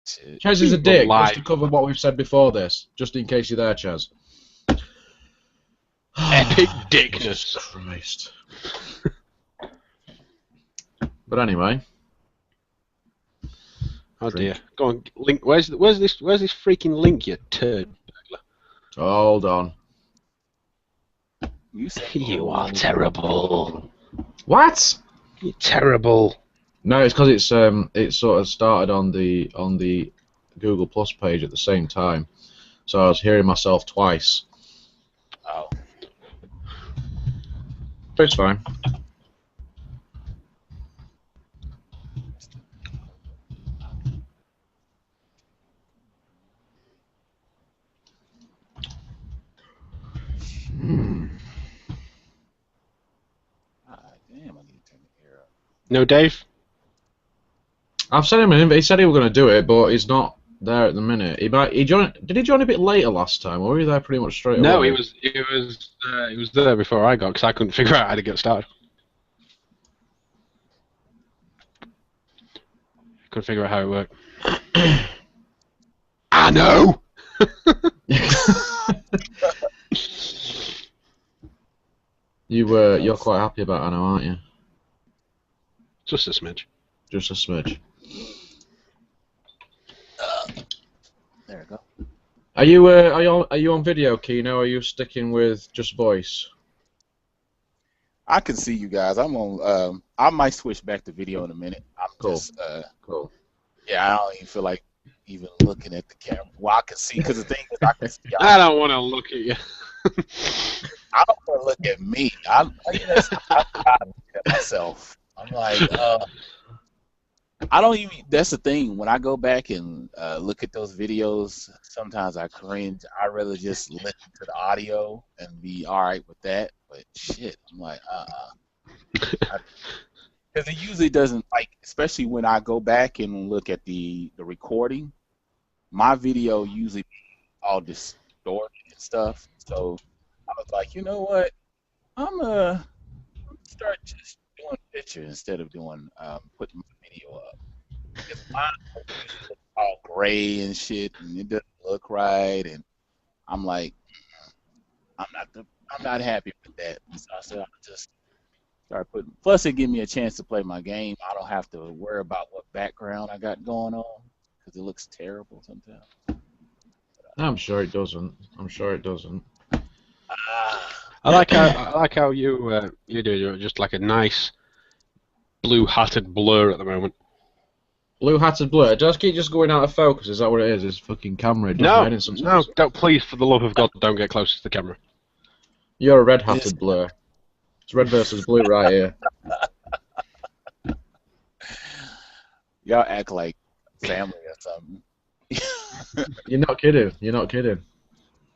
Shit. Chaz is a dick, live. just to cover what we've said before this, just in case you're there, Chaz. Epic Jesus dickness. Christ. But anyway. Oh Drink. dear. Go on, link. Where's this freaking link, you turd? Hold on. You are terrible. What? You're terrible. No, it's because it sort of started on the Google Plus page at the same time, so I was hearing myself twice. Oh. But it's fine. Damn, I need to turn the air up. No, Dave. I've sent him an invite. He said he was going to do it, but he's not there at the minute. He joined. Did he join a bit later last time, or were you there pretty much straight away? No, he was there before I got because I couldn't figure out how to get started. Couldn't figure out how it worked. I know. You're quite happy about Anna, aren't you? Just a smidge. Just a smidge. There we go. Are you on video, Keno? Or are you sticking with just voice? I can see you guys. I'm on. I might switch back to video in a minute. I'm Cool. just. Cool. Yeah, I don't even feel like even looking at the camera. Well, I can see because the thing is, I can see. I don't want to look at you. I don't want to look at me. I gotta look at myself. I'm like, I don't even. That's the thing. When I go back and look at those videos, sometimes I cringe. I rather just listen to the audio and be all right with that. But shit, I'm like, because it usually doesn't, like, especially when I go back and look at the recording, my video usually all distorted and stuff. So I was like, you know what? I'm gonna start just doing pictures instead of doing putting my video up. Because mine is all gray and shit, and it doesn't look right, and I'm like, I'm not happy with that. So I said I'll just start putting. Plus, it gives me a chance to play my game. I don't have to worry about what background I got going on because it looks terrible sometimes. I'm sure it doesn't. I'm sure it doesn't. I like how you do. You're just like a nice blue-hatted blur at the moment. Blue-hatted blur. Does keep just going out of focus? Is that what it is? His fucking camera? No, don't. Please, for the love of God, don't get close to the camera. You're a red-hatted blur. It's red versus blue right here. Y'all act like family or something. You're not kidding. You're not kidding.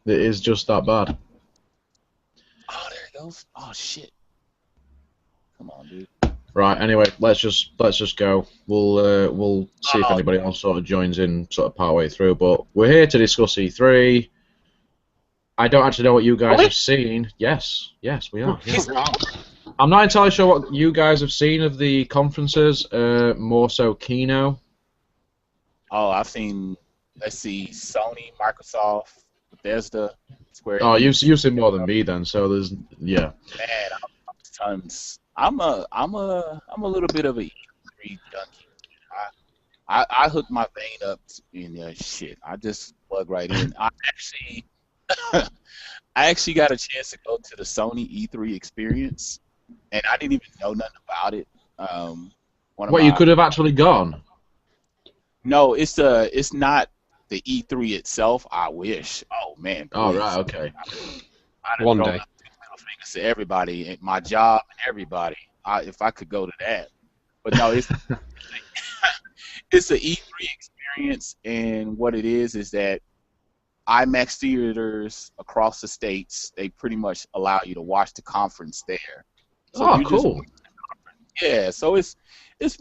It is just that bad. Oh, there it goes. Oh shit. Come on, dude. Right. Anyway, let's just go. We'll see if anybody else sort of joins in sort of partway through. But we're here to discuss E3. I don't actually know what you guys have seen. Yes, we are. Yeah. I'm not entirely sure what you guys have seen of the conferences. More so, Keno. Oh, I've seen. Let's see, Sony, Microsoft, Bethesda, Square. Oh, you've seen more than me then. So there's Man, I'm tons. I'm a little bit of a E3 junkie. I hook my vein up in shit. I just plug right in. I actually got a chance to go to the Sony E3 experience, and I didn't even know nothing about it. You could have actually gone? No, it's not the E3 itself. I wish. Oh man. Please. Oh right, okay. One day. Fingers to everybody, my job and everybody. If I could go to that, but no, it's it's an E3 experience, and what it is that IMAX theaters across the states, they pretty much allow you to watch the conference there. So cool. Yeah, so it's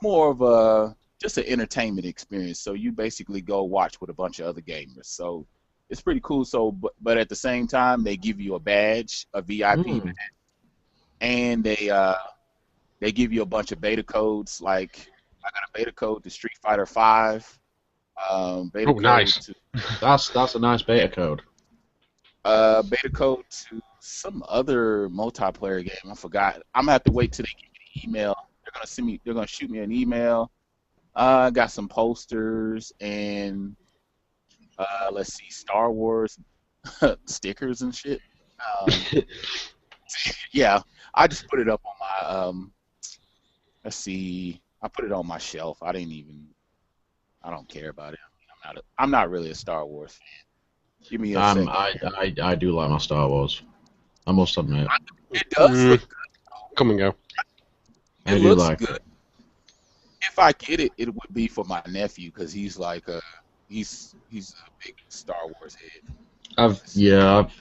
more of just an entertainment experience. So you basically go watch with a bunch of other gamers. So it's pretty cool. So, but at the same time, they give you a badge, a VIP badge, and they give you a bunch of beta codes. Like I got a beta code to Street Fighter 5. Beta Oh, code nice. to That's a nice beta code. beta code to some other multiplayer game. I forgot. I'm gonna have to wait till they give me the email. They're gonna send me. They're gonna shoot me an email. I got some posters and let's see, Star Wars stickers and shit. Um, yeah, I just put it up on my let's see, I put it on my shelf. I didn't even. I don't care about it. I'm not really a Star Wars fan. Give me a second. I do like my Star Wars. I must admit. It does look good. Come and go. I It do looks like good. it. If I get it, it would be for my nephew because he's like he's a big Star Wars head.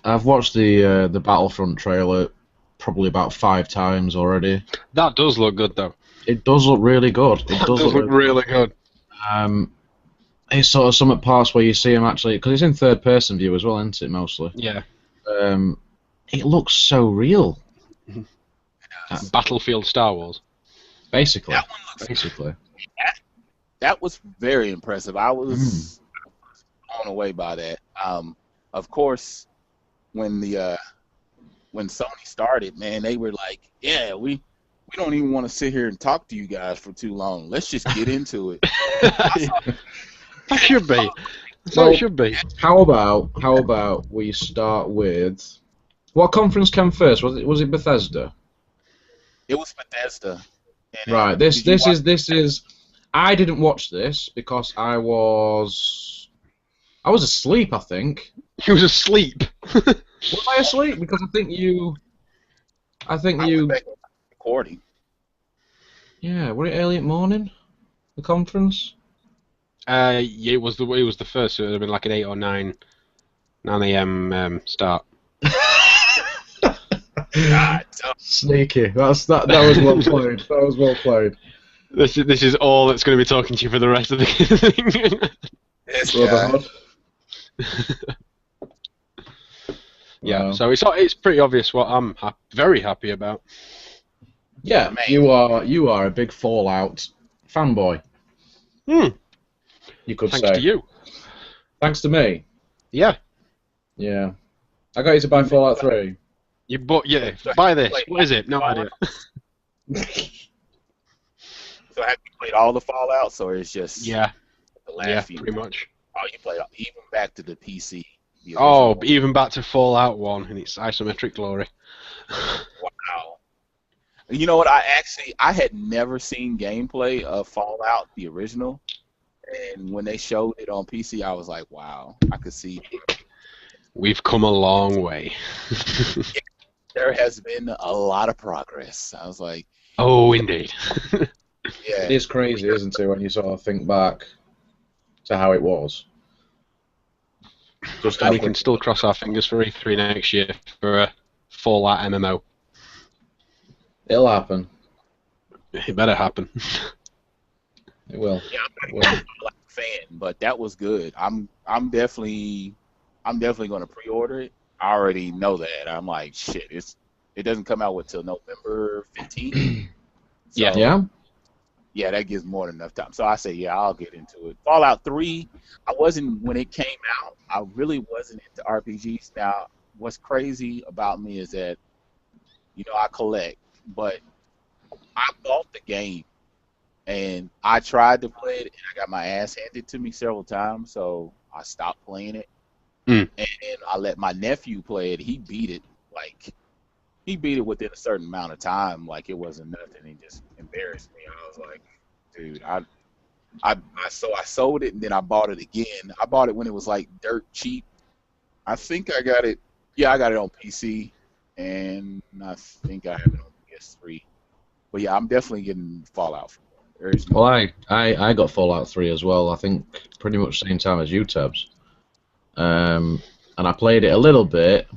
I've watched the Battlefront trailer probably about 5 times already. That does look good, though. It does look really good. It That does does look really good. It's sort of some parts where you see him actually, because it's in third person view as well, isn't it, mostly? Yeah. It looks so real. Battlefield Star Wars. Basically. That one looks Basically. That was very impressive. I was blown away by that. Of course, when Sony started, man, they were like, "Yeah, we don't even want to sit here and talk to you guys for too long. Let's just get into it." That should be. That's how Well, it should be. How about we start with what conference came first? Was it Bethesda? It was Bethesda. And Right. did you watch- This is. I didn't watch this because I was asleep. I think. He was asleep. Was I asleep? Because I think you. I went back to the recording. Yeah. Were it early in the morning? The conference. Yeah, it was the first. So it would have been like an 8 or 9 a.m. start. God, Sneaky. That was well played. That was well played. This is all that's going to be talking to you for the rest of the thing. this guy. Brotherhood. Yeah. Wow. So it's pretty obvious what I'm very happy about. Yeah, Man. you are a big Fallout fanboy. You could Thanks say. to you. Thanks to me. Yeah. Yeah. I got you to buy Fallout 3. You bought. Yeah. Buy this. What is it? No idea. So have you played all the Fallouts, or it's just Yeah. the last Yeah. few? Pretty much. Oh, you played even back to the PC. The Oh, original. even back to Fallout 1 in its isometric glory. Wow. You know what? I had never seen gameplay of Fallout the original, and when they showed it on PC, I was like, wow, I could see We've come a long way. there has been a lot of progress. I was like, Oh, indeed. yeah, It is crazy, isn't it, when you sort of think back to how it was. Just And we can still cross our fingers for E3 next year for a Fallout MMO. It'll happen. It better happen. It will. yeah, It I'm will. not a fan, but that was good. I'm definitely going to pre-order it. I already know that. I'm like, shit, it doesn't come out until November 15th. Yeah. Yeah? Yeah, that gives more than enough time. So I say, yeah, I'll get into it. Fallout 3, when it came out, I really wasn't into RPGs. Now, what's crazy about me is that, I collect, but I bought the game, and I tried to play it, and I got my ass handed to me several times, so I stopped playing it. And I let my nephew play it. He beat it within a certain amount of time, like it wasn't nothing. He just embarrassed me. I was like, dude, I sold it and then I bought it again. I bought it when it was like dirt cheap. I think I got it. Yeah, I got it on PC, and I think I have it on PS3. But yeah, I'm definitely getting Fallout 4. There's no Well, I got Fallout 3 as well, I think pretty much the same time as you, Tabs. And I played it a little bit.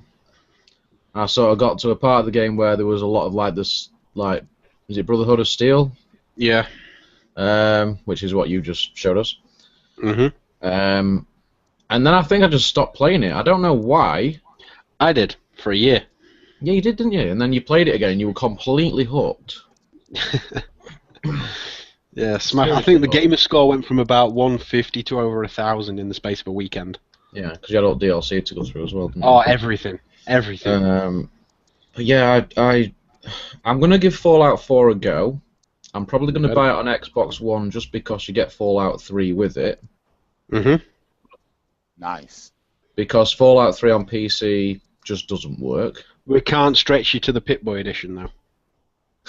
I sort of got to a part of the game where there was a lot of is it Brotherhood of Steel? Yeah. Which is what you just showed us. Mhm. And then I think I just stopped playing it. I don't know why. I did for a year. Yeah, you did, didn't you? And then you played it again and you were completely hooked. Yeah, Smash. I think the gamer score went from about 150 to over 1,000 in the space of a weekend. Yeah, because you had all DLC to go through as well, didn't you? Oh, everything. But yeah, I'm gonna give Fallout 4 a go. I'm probably gonna buy it on Xbox One just because you get Fallout 3 with it. Nice. Because Fallout 3 on PC just doesn't work. We can't stretch you to the Pip-Boy edition, though.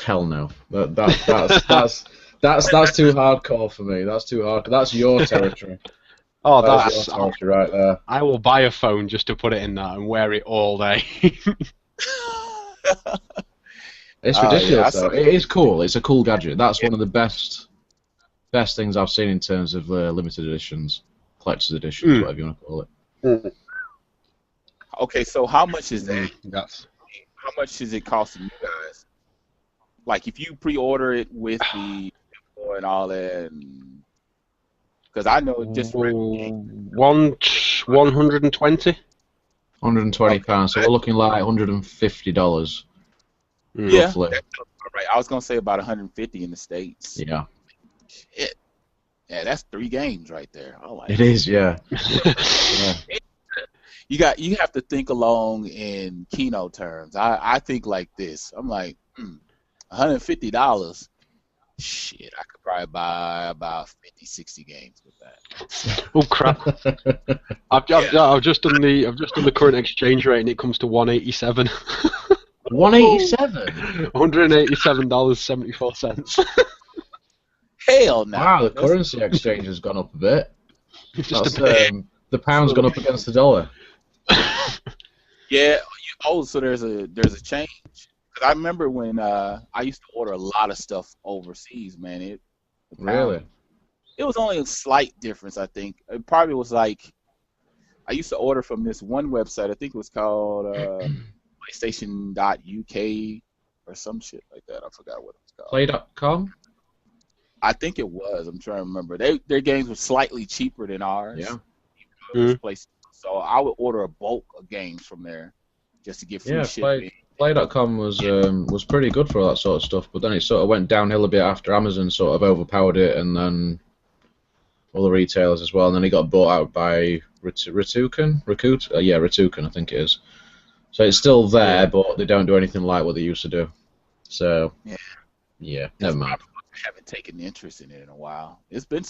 Hell no. That's too hardcore for me. That's too hard. That's your territory. Oh, that's your territory right there. I will buy a phone just to put it in that and wear it all day. It's ridiculous, though. It is cool. It's a cool gadget. That's one of the best things I've seen in terms of limited editions, collector's editions, whatever you want to call it. Okay, so how much is that? How much is it costing you guys? Like, if you pre-order it with the and all that, because I know just $120. £120. So we're looking like $150. Yeah, roughly. All right. I was gonna say about 150 in the States. Yeah. Shit. Yeah, that's 3 games right there. I like it. Is, yeah. Yeah. You have to think along in Keno terms. I think like this. I'm like, $150. Shit, I could probably buy about 50, 60 games with that. Oh crap! I've just done the current exchange rate and it comes to 187. 187. $187.74. Hell no. Wow, the currency exchange has gone up a bit. Just a bit. The pound's gone up against the dollar. Yeah. So there's a change. Cause I remember when I used to order a lot of stuff overseas, man. Really? It was only a slight difference, I think. It probably was like I used to order from this one website. I think it was called PlayStation.uk or some shit like that. I forgot what it was called. Play.com? I think it was. I'm trying to remember. Their games were slightly cheaper than ours. Yeah. So I would order a bulk of games from there just to get free shipping. Play.com was pretty good for all that sort of stuff, but then it sort of went downhill a bit after Amazon sort of overpowered it, and then all the retailers as well, and then it got bought out by Rakuten, I think it is. So it's still there, but they don't do anything like what they used to do. So yeah, never mind. I haven't taken interest in it in a while. It's been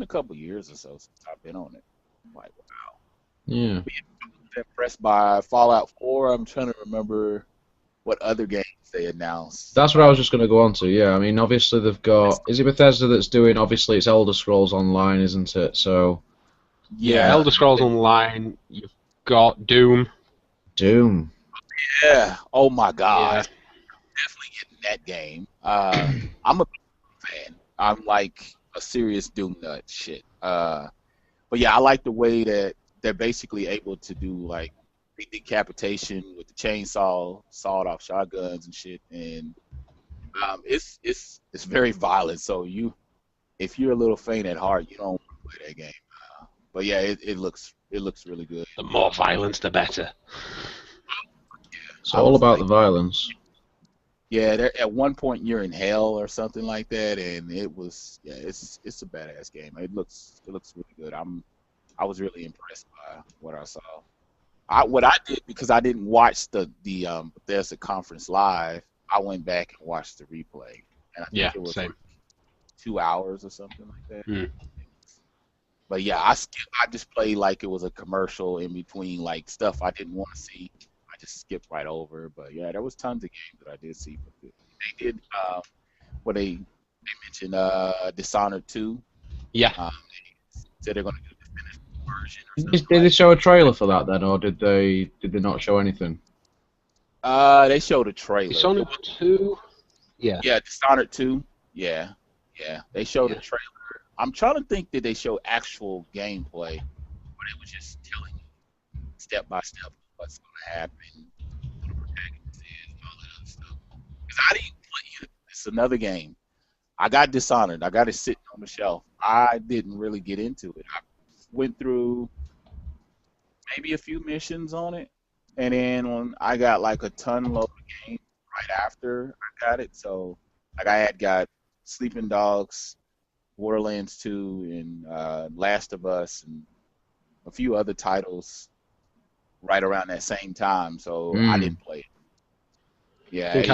a couple years or so since I've been on it. I'm like, wow. Yeah. Impressed by Fallout 4. I'm trying to remember what other games they announced. That's what I was just going to go on to. Yeah, I mean, obviously they've got. Is it Bethesda that's doing? Obviously, it's Elder Scrolls Online, isn't it? So. Yeah, Elder Scrolls Online. You've got Doom. Yeah. Oh my God. Yeah. Definitely getting that game. I'm a fan. I'm like a serious Doom nut. Shit. But yeah, I like the way that they're basically able to do like decapitation with the chainsaw, sawed-off shotguns and shit, and it's very violent. So if you're a little faint at heart, you don't want to play that game. But yeah, it looks really good. The more violence, the better. It's all about the violence. Yeah, at one point you're in hell or something like that, and it's a badass game. It looks really good. I was really impressed by what I saw. What I did, because I didn't watch the Bethesda conference live, I went back and watched the replay, and I think it was same. 2 hours or something like that. But yeah, I just played like it was a commercial in between, like stuff I didn't want to see. I just skipped right over. But yeah, there was tons of games that I did see. But they did they mentioned Dishonored 2. Yeah. They said they're going to do the finished version. Did they show a trailer for that then, or did they not show anything? They showed a trailer. Dishonored 2. Yeah. Yeah, Dishonored 2. Yeah. They showed a trailer. I'm trying to think, did they show actual gameplay, or it was just telling you step by step what's going to happen, what the protagonist is, all that other stuff. Because I didn't play it. It's another game. I got Dishonored. I got it sitting on the shelf. I didn't really get into it. I went through maybe a few missions on it, and then when I got like a ton load of games right after I got it. So like I had got Sleeping Dogs, Borderlands 2 and Last of Us and a few other titles right around that same time. So I didn't play it. Yeah, it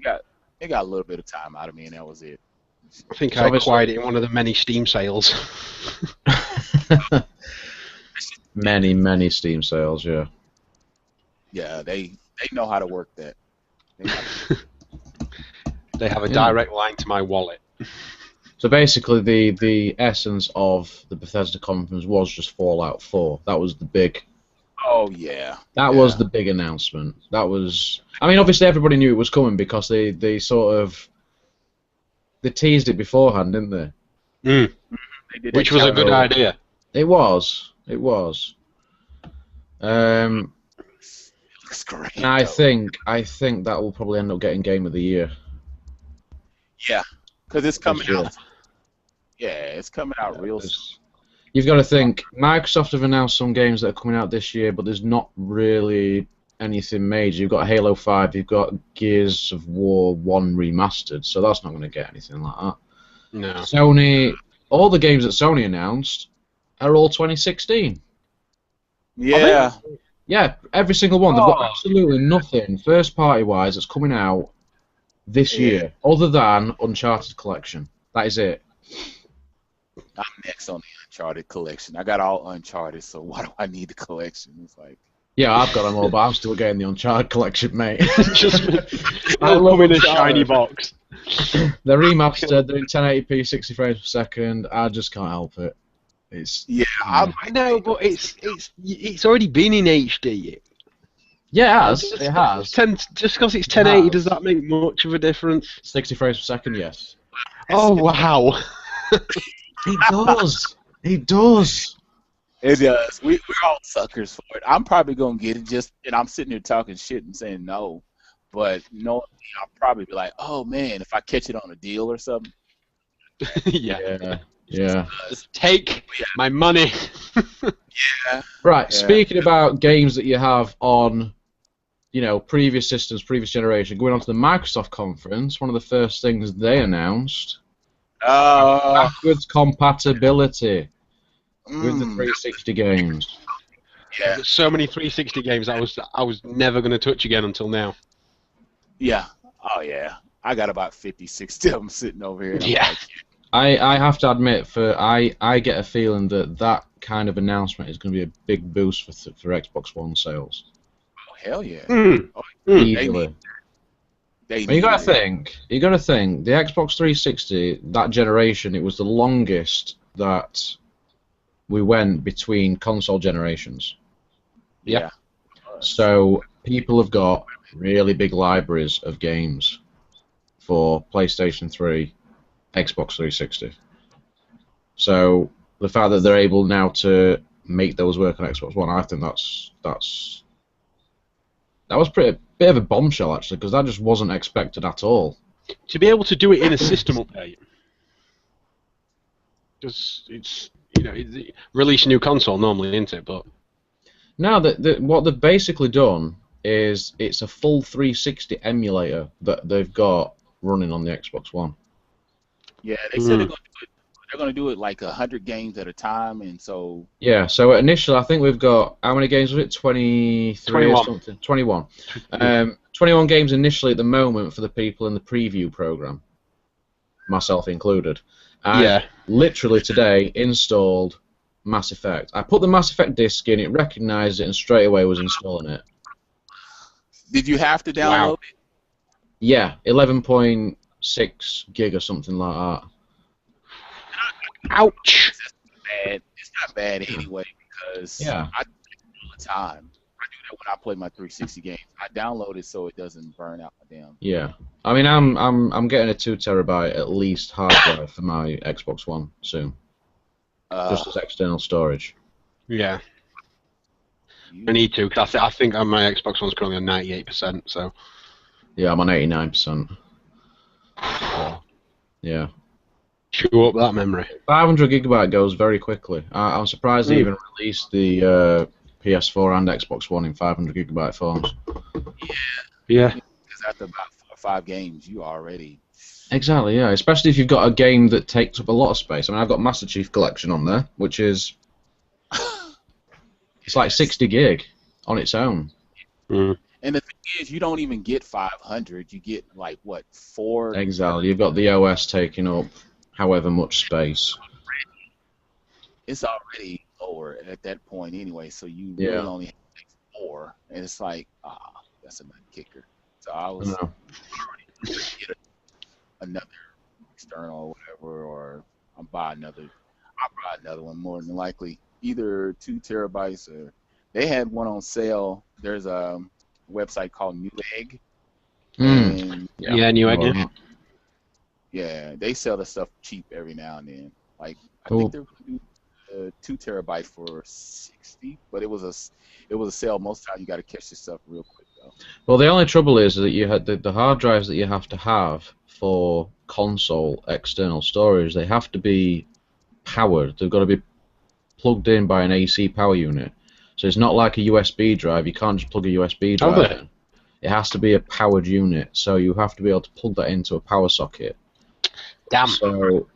got a little bit of time out of me, and that was it. I think I acquired it in one of the many Steam sales. many Steam sales, yeah. Yeah, they know how to work that. They have a direct line to my wallet. So basically, the essence of the Bethesda conference was just Fallout 4. That was the big. Oh yeah. That was the big announcement. That was. I mean, obviously everybody knew it was coming because they sort of they teased it beforehand, didn't they? Mm. Which was a good idea. It was. It was. It looks great. And I think that will probably end up getting Game of the Year. Yeah, because it's coming out. Yeah, it's coming out real soon. You've got to think, Microsoft have announced some games that are coming out this year, but there's not really anything major. You've got Halo 5, you've got Gears of War 1 remastered, so that's not going to get anything like that. No. Sony, all the games that Sony announced are all 2016. Yeah. Yeah, every single one. They've got absolutely nothing, first-party wise, that's coming out this year, other than Uncharted Collection. That is it. I'm next on the Uncharted Collection. I got all Uncharted, so why do I need the collection? It's like. Yeah, I've got them all, but I'm still getting the Uncharted Collection, mate. I love in a shiny box. They're remastered, they're in 1080p, 60 frames per second. I just can't help it. It's I know, but it's already been in HD. Yeah, it has. Just because it's 1080, does that make much of a difference? 60 frames per second, yes. Oh wow! It does. It does. It does. We're all suckers for it. I'm probably gonna get it and I'm sitting here talking shit and saying no, but no, I'll probably be like, oh man, if I catch it on a deal or something. Yeah. Take my money. Yeah. Right. Yeah. Speaking about games that you have on, previous systems, previous generation, going on to the Microsoft conference, one of the first things they announced, backwards compatibility with the 360 games. Yeah. So many 360 games I was never going to touch again until now. Yeah. Oh yeah. I got about 50, 60 of them sitting over here. Yeah. I have to admit, I get a feeling that kind of announcement is going to be a big boost for Xbox One sales. Oh hell yeah! Easily. You got to think. The Xbox 360, that generation, it was the longest that we went between console generations. Yeah. So people have got really big libraries of games for PlayStation 3. Xbox 360. So the fact that they're able now to make those work on Xbox One, I think that was pretty bit of a bombshell actually, because that just wasn't expected at all. To be able to do it in a system update, because it's release a new console normally, isn't it? But now what they've basically done is it's a full 360 emulator that they've got running on the Xbox One. Yeah, they said they're going to do it like 100 games at a time, and so. Yeah, so initially I think we've got, how many games was it? 23 or something? 21. 21 games initially at the moment for the people in the preview program, myself included. Literally today installed Mass Effect. I put the Mass Effect disc in, it recognized it, and straight away was installing it. Did you have to download it? Yeah, 11.6 gig or something like that. Ouch! It's not bad anyway, because I do it all the time. I do that when I play my 360 games. I download it so it doesn't burn out my damn. Yeah, I mean I'm getting a 2 terabyte at least hard drive for my Xbox One soon, just as external storage. Yeah. I need to, because I think my Xbox One's currently on 98%. So. Yeah, I'm on 89%. Yeah. Chew up that memory. 500 gigabyte goes very quickly. I'm surprised they even released the PS4 and Xbox One in 500 gigabyte forms. Yeah. Because after about 4 or 5 games, you already. Exactly, yeah. Especially if you've got a game that takes up a lot of space. I mean, I've got Master Chief Collection on there, which is it's like 60 gig on its own. Mm. And the thing is, you don't even get 500. You get like what 4. Exactly. You've got the OS taking up however much space. It's already lower at that point anyway, so you Yeah. really only have like 4, and it's like, that's another kicker. So I was No. get another external or whatever, or I'll buy another one more than likely, either 2 terabytes or they had one on sale. There's a website called Newegg, and Yeah, Newegg. Well, Yeah. yeah, they sell the stuff cheap every now and then. Like I Cool. think they're gonna do 2 terabyte for 60, but it was a sale. Most of the time you got to catch this stuff real quick though. Well, the only trouble is that you had the hard drives that you have to have for console external storage. They have to be powered. They've got to be plugged in by an AC power unit. So it's not like a USB drive. You can't just plug a USB drive in. It has to be a powered unit. So you have to be able to plug that into a power socket. Damn. So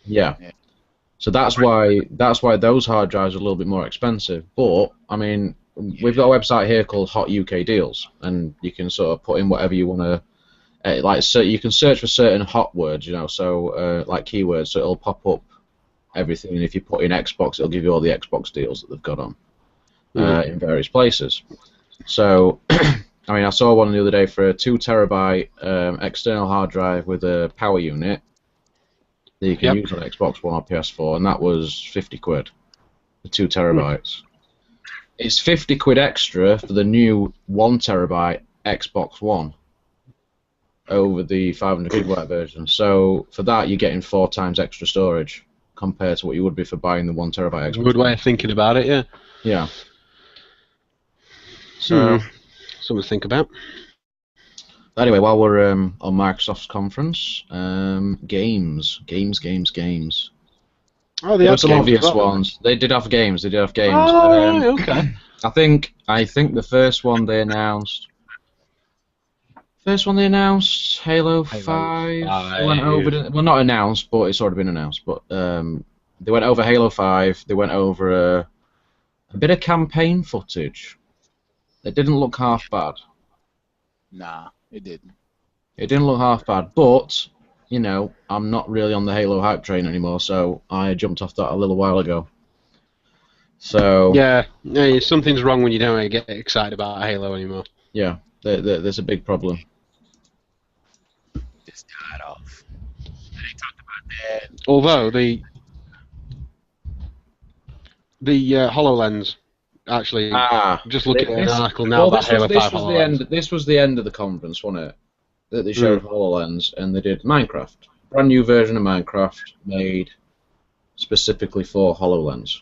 yeah. So that's why those hard drives are a little bit more expensive. But I mean, we've got a website here called Hot UK Deals, and you can sort of put in whatever you want to. So you can search for certain hot words, you know, so like keywords, so it'll pop up everything. And if you put in Xbox, it'll give you all the Xbox deals that they've got on in various places. So, I mean, I saw one the other day for a 2 terabyte external hard drive with a power unit that you can use on Xbox One or PS4, and that was 50 quid for 2 terabytes. It's 50 quid extra for the new 1 terabyte Xbox One over the 500 gigabyte version. So for that, you're getting 4 times extra storage compared to what you would be for buying the 1 terabyte Xbox. Good way of thinking about it, yeah. Yeah. So something to think about. anyway, while we're on Microsoft's conference, games. Oh, There were some obvious ones. They did have games. Oh, okay. I think the first one they announced. Halo 5. They went over. Well, not announced, but it's already been announced. But they went over Halo 5. They went over a bit of campaign footage. It didn't look half bad. Nah, it didn't. It didn't look half bad, but you know, I'm not really on the Halo hype train anymore, so I jumped off that a little while ago. So yeah, something's wrong when you don't get excited about Halo anymore. Yeah, there's a big problem. Just died off. They talked about that. Although the HoloLens, actually, just looking at an article now about Halo 5 HoloLens. This was the end of the conference, wasn't it? That they showed HoloLens, and they did Minecraft. Brand new version of Minecraft made specifically for HoloLens.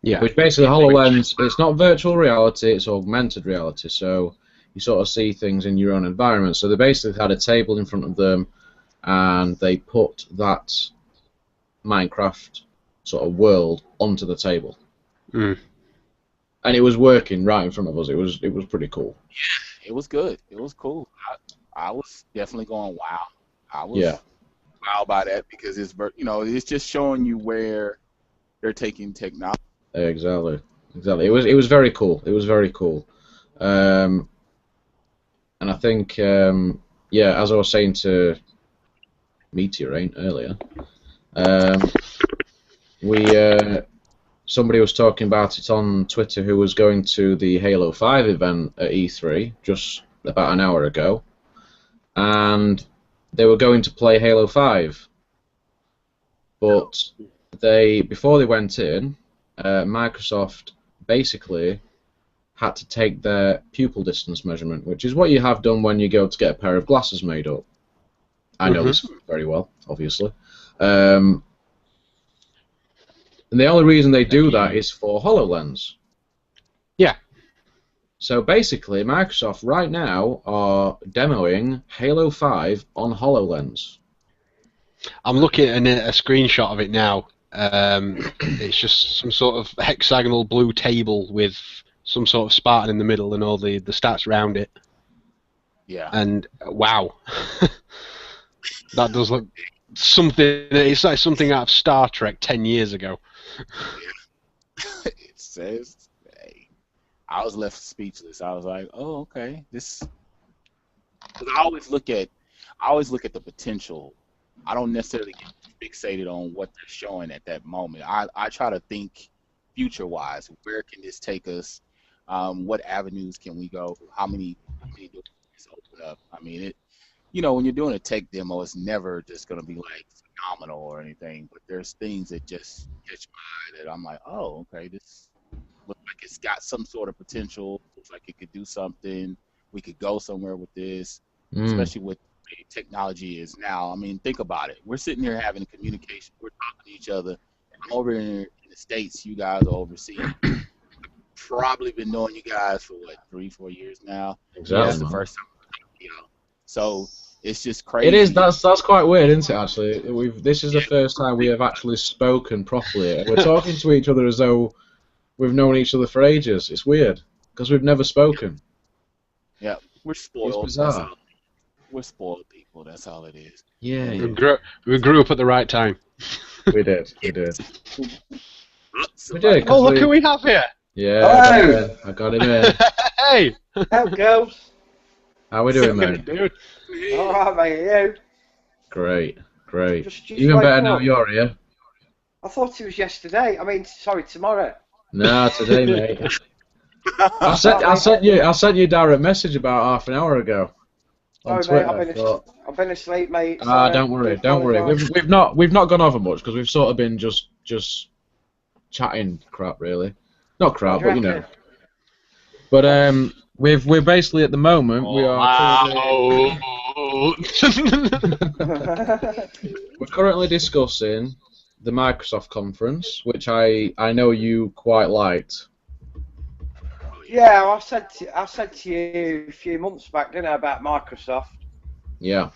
Yeah. Which basically HoloLens, it's not virtual reality, it's augmented reality. So you sort of see things in your own environment. So they basically had a table in front of them, and they put that Minecraft sort of world onto the table. And it was working right in front of us. It was pretty cool. Yeah, it was good. It was cool. I was definitely going wow. I was wow by that because it's it's just showing you where they're taking technology. Exactly. It was very cool. It was very cool. And I think as I was saying to Meteorate earlier, somebody was talking about it on Twitter who was going to the Halo 5 event at E3 just about an hour ago, and they were going to play Halo 5, but before they went in, Microsoft basically had to take their pupil distance measurement, which is what you have done when you go to get a pair of glasses made up. I know this very well, obviously. And the only reason they do that is for HoloLens. Yeah. So basically, Microsoft right now are demoing Halo 5 on HoloLens. I'm looking at a screenshot of it now. It's just some sort of hexagonal blue table with some sort of Spartan in the middle and all the stats around it. Yeah. And wow, that does look something. It's like something out of Star Trek 10 years ago. It says, hey, I was left speechless. I was like, oh, okay. This. 'Cause I always look at the potential. I don't necessarily get fixated on what they're showing at that moment. I try to think future wise. Where can this take us? What avenues can we go? How many doors can this open up? I mean, when you're doing a tech demo, it's never just going to be like phenomenal or anything, but there's things that just catch my eye that I'm like, oh, okay, this looks like it's got some sort of potential. Looks like it could do something. We could go somewhere with this, especially with the way technology is now. I mean, think about it. We're sitting here having communication. We're talking to each other. I'm over in the States. You guys are overseas. Probably been knowing you guys for what, 3, 4 years now. Exactly. This is the first time, So it's just crazy. It is. That's quite weird, isn't it? Actually, this is the first time we have actually spoken properly. And we're talking to each other as though we've known each other for ages. It's weird because we've never spoken. Yeah, we're spoiled. It's bizarre. We're spoiled people. That's all it is. Yeah. We grew up at the right time. We did. We did. Oh, look who we have here. Yeah. Hello. I got him in. Hey. How goes? How we doing, mate? Dude. Alright, mate, you? Great. Just Even wake better up. now you're here. I thought it was yesterday. I mean, sorry, tomorrow. No, today, mate. I sent you a direct message about half an hour ago. On Sorry, Twitter, mate, I've been asleep, mate. Don't worry. We've not gone over much because we've sort of been just chatting crap, really. Not crap, but you know. But we're basically at the moment we are we're currently discussing the Microsoft conference, which I know you quite liked. Yeah, I said to you a few months back, didn't I, about Microsoft? Yeah.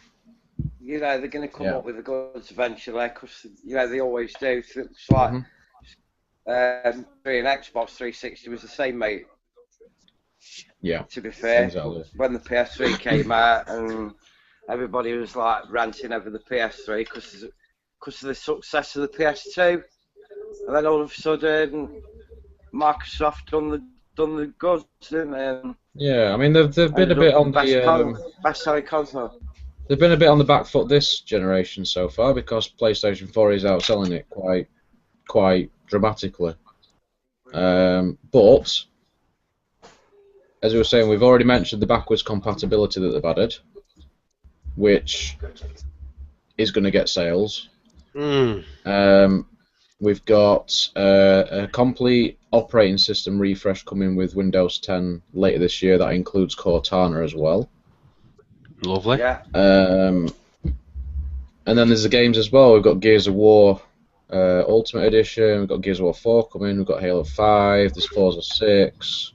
You know, they're going to come up with the goods eventually, because they always do. So it looks like and Xbox 360 was the same, mate. Yeah. To be fair, exactly. When the PS3 came out, and everybody was like ranting over the PS3 because of the success of the PS2, and then all of a sudden, Microsoft done the goods, didn't they? Yeah, I mean they've been a bit on the best-selling console. They've been a bit on the back foot this generation so far because PlayStation 4 is outselling it quite dramatically. But as we were saying, we've already mentioned the backwards compatibility that they've added, which is going to get sales. We've got a complete operating system refresh coming with Windows 10 later this year. That includes Cortana as well. Lovely. Yeah. And then there's the games as well. We've got Gears of War Ultimate Edition. We've got Gears of War 4 coming. We've got Halo 5. There's Forza 6.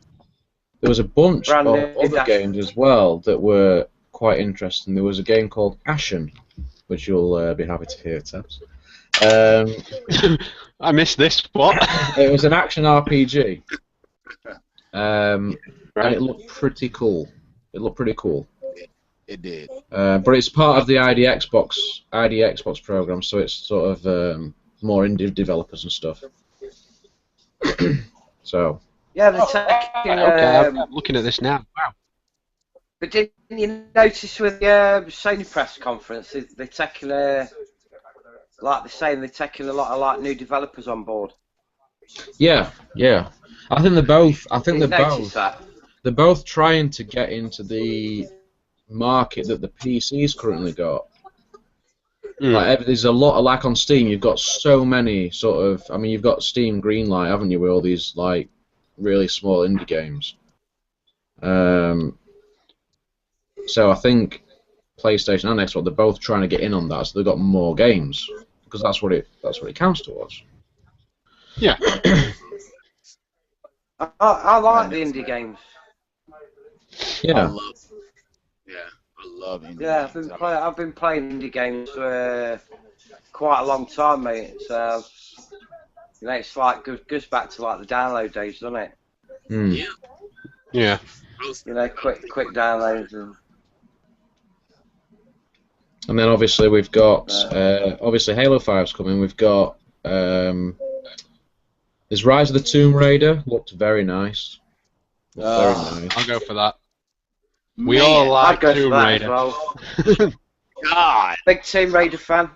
There was a bunch of other games as well that were quite interesting. There was a game called Ashen, which you'll be happy to hear, Tabs. I missed this. What? It was an action RPG. And it looked pretty cool. It did. But it's part of the ID Xbox program, so it's sort of more indie developers and stuff. So. Yeah, they're taking. Okay, I'm looking at this now. Wow. But didn't you notice with the Sony press conference, they're taking like they're saying, they're taking a lot of new developers on board. Yeah. I think they're both. They're both trying to get into the market that the PC's currently got. Like, there's a lot of, like on Steam, you've got so many sort of. I mean, you've got Steam Greenlight, haven't you, with all these like really small indie games. So I think PlayStation and Xbox, they're both trying to get in on that, so they've got more games because that's what it counts towards. Yeah. I like the indie games. Yeah. I love indie games. I've been playing indie games for quite a long time, mate. So it's like goes back to like the download days, doesn't it? Yeah. Yeah. Quick downloads and. And then obviously we've got obviously Halo 5's coming. We've got there's Rise of the Tomb Raider. Looked very nice. Looked very nice. I'll go for that. Man, We all like I'd go for Tomb that Raider. as well. God. Big Tomb Raider fan.